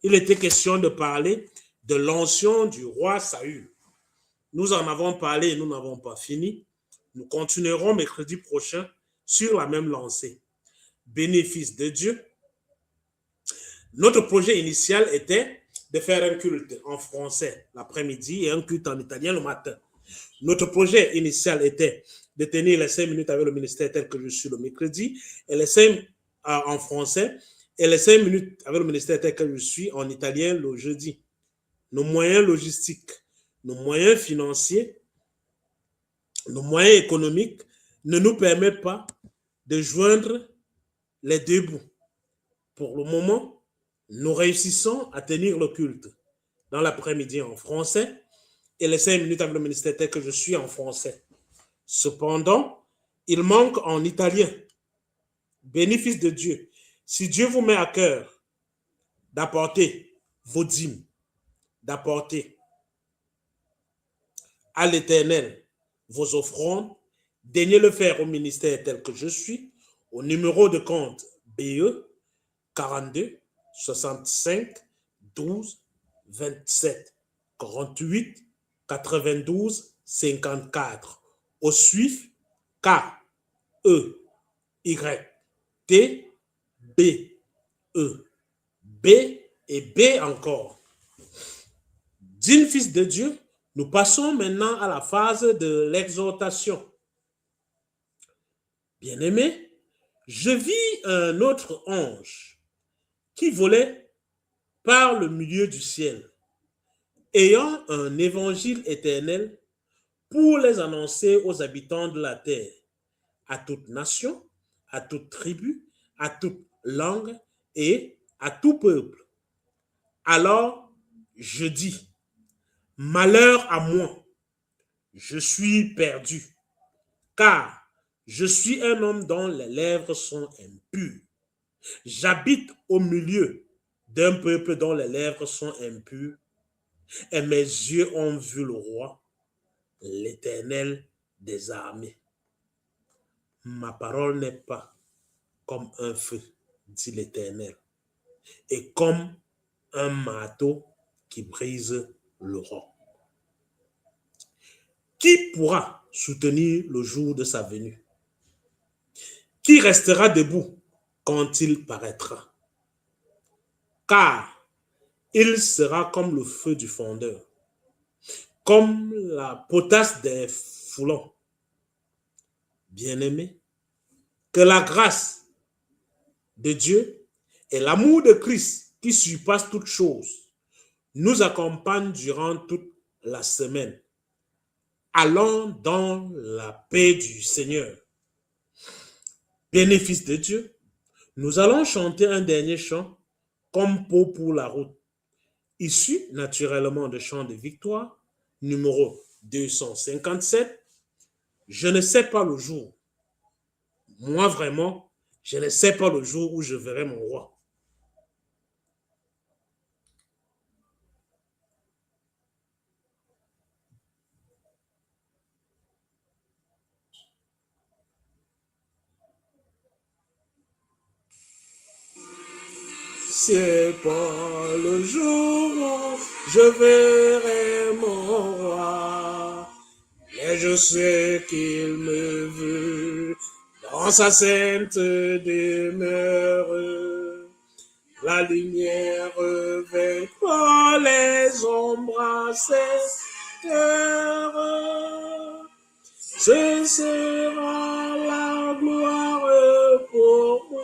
il était question de parler de l'onction du roi Saül. Nous en avons parlé et nous n'avons pas fini. Nous continuerons mercredi prochain sur la même lancée. Bénéfice de Dieu. Notre projet initial était de faire un culte en français l'après-midi et un culte en italien le matin. Notre projet initial était de tenir les 5 minutes avec le ministère tel que je suis le mercredi et les 5 en français et les 5 minutes avec le ministère tel que je suis en italien le jeudi. Nos moyens logistiques, nos moyens financiers, nos moyens économiques ne nous permettent pas de joindre les deux bouts. Pour le moment, nous réussissons à tenir le culte dans l'après-midi en français et les 5 minutes avec le ministère tel que je suis en français. Cependant, il manque en italien. Bénéfice de Dieu. Si Dieu vous met à cœur d'apporter vos dîmes, d'apporter à l'Éternel vos offrandes, daignez le faire au ministère tel que je suis, au numéro de compte BE 42 65 12 27 48 92 54. Au SWIFT K E Y T B E B et B encore. Dîme fils de Dieu, nous passons maintenant à la phase de l'exhortation. Bien-aimé, je vis un autre ange qui volait par le milieu du ciel, ayant un évangile éternel pour les annoncer aux habitants de la terre, à toute nation, à toute tribu, à toute langue et à tout peuple. Alors, je dis, malheur à moi, je suis perdu, car je suis un homme dont les lèvres sont impures. J'habite au milieu d'un peuple dont les lèvres sont impures, et mes yeux ont vu le roi, l'Éternel des armées. Ma parole n'est pas comme un feu, dit l'Éternel, et comme un marteau qui brise le roc. Qui pourra soutenir le jour de sa venue? Qui restera debout quand il paraîtra? Car il sera comme le feu du fondeur, comme la potasse des foulons. Bien-aimés, que la grâce de Dieu et l'amour de Christ qui surpasse toutes choses nous accompagnent durant toute la semaine. Allons dans la paix du Seigneur. Bénéfice de Dieu, nous allons chanter un dernier chant, comme pour la route, issu naturellement de chant de victoire, numéro 257. Je ne sais pas le jour. Moi vraiment, je ne sais pas le jour où je verrai mon roi. C'est pas le jour où je verrai mon roi, mais je sais qu'il me veut dans sa sainte demeure. La lumière vaincra les ombres à cette heure. Ce sera la gloire pour moi.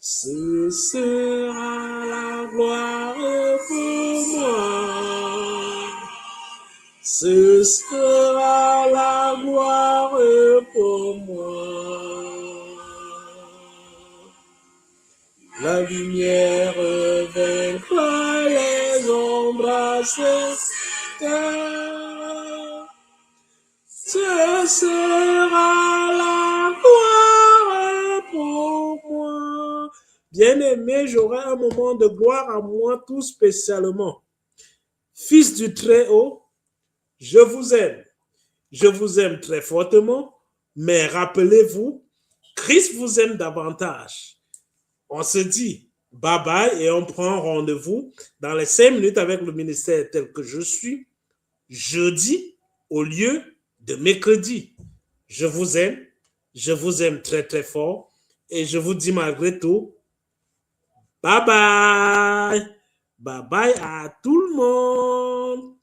Ce sera la gloire pour moi. Ce sera la gloire pour moi. La lumière vaincra les ombres à cette terre. Ce sera la gloire pour moi. Bien-aimé, j'aurai un moment de gloire à moi tout spécialement. Fils du Très-Haut, je vous aime. Je vous aime très fortement, mais rappelez-vous Christ vous aime davantage. On se dit bye bye et on prend rendez-vous dans les 5 minutes avec le ministère tel que je suis, jeudi au lieu de mercredi. Je vous aime très très fort et je vous dis malgré tout, bye bye, bye bye à tout le monde.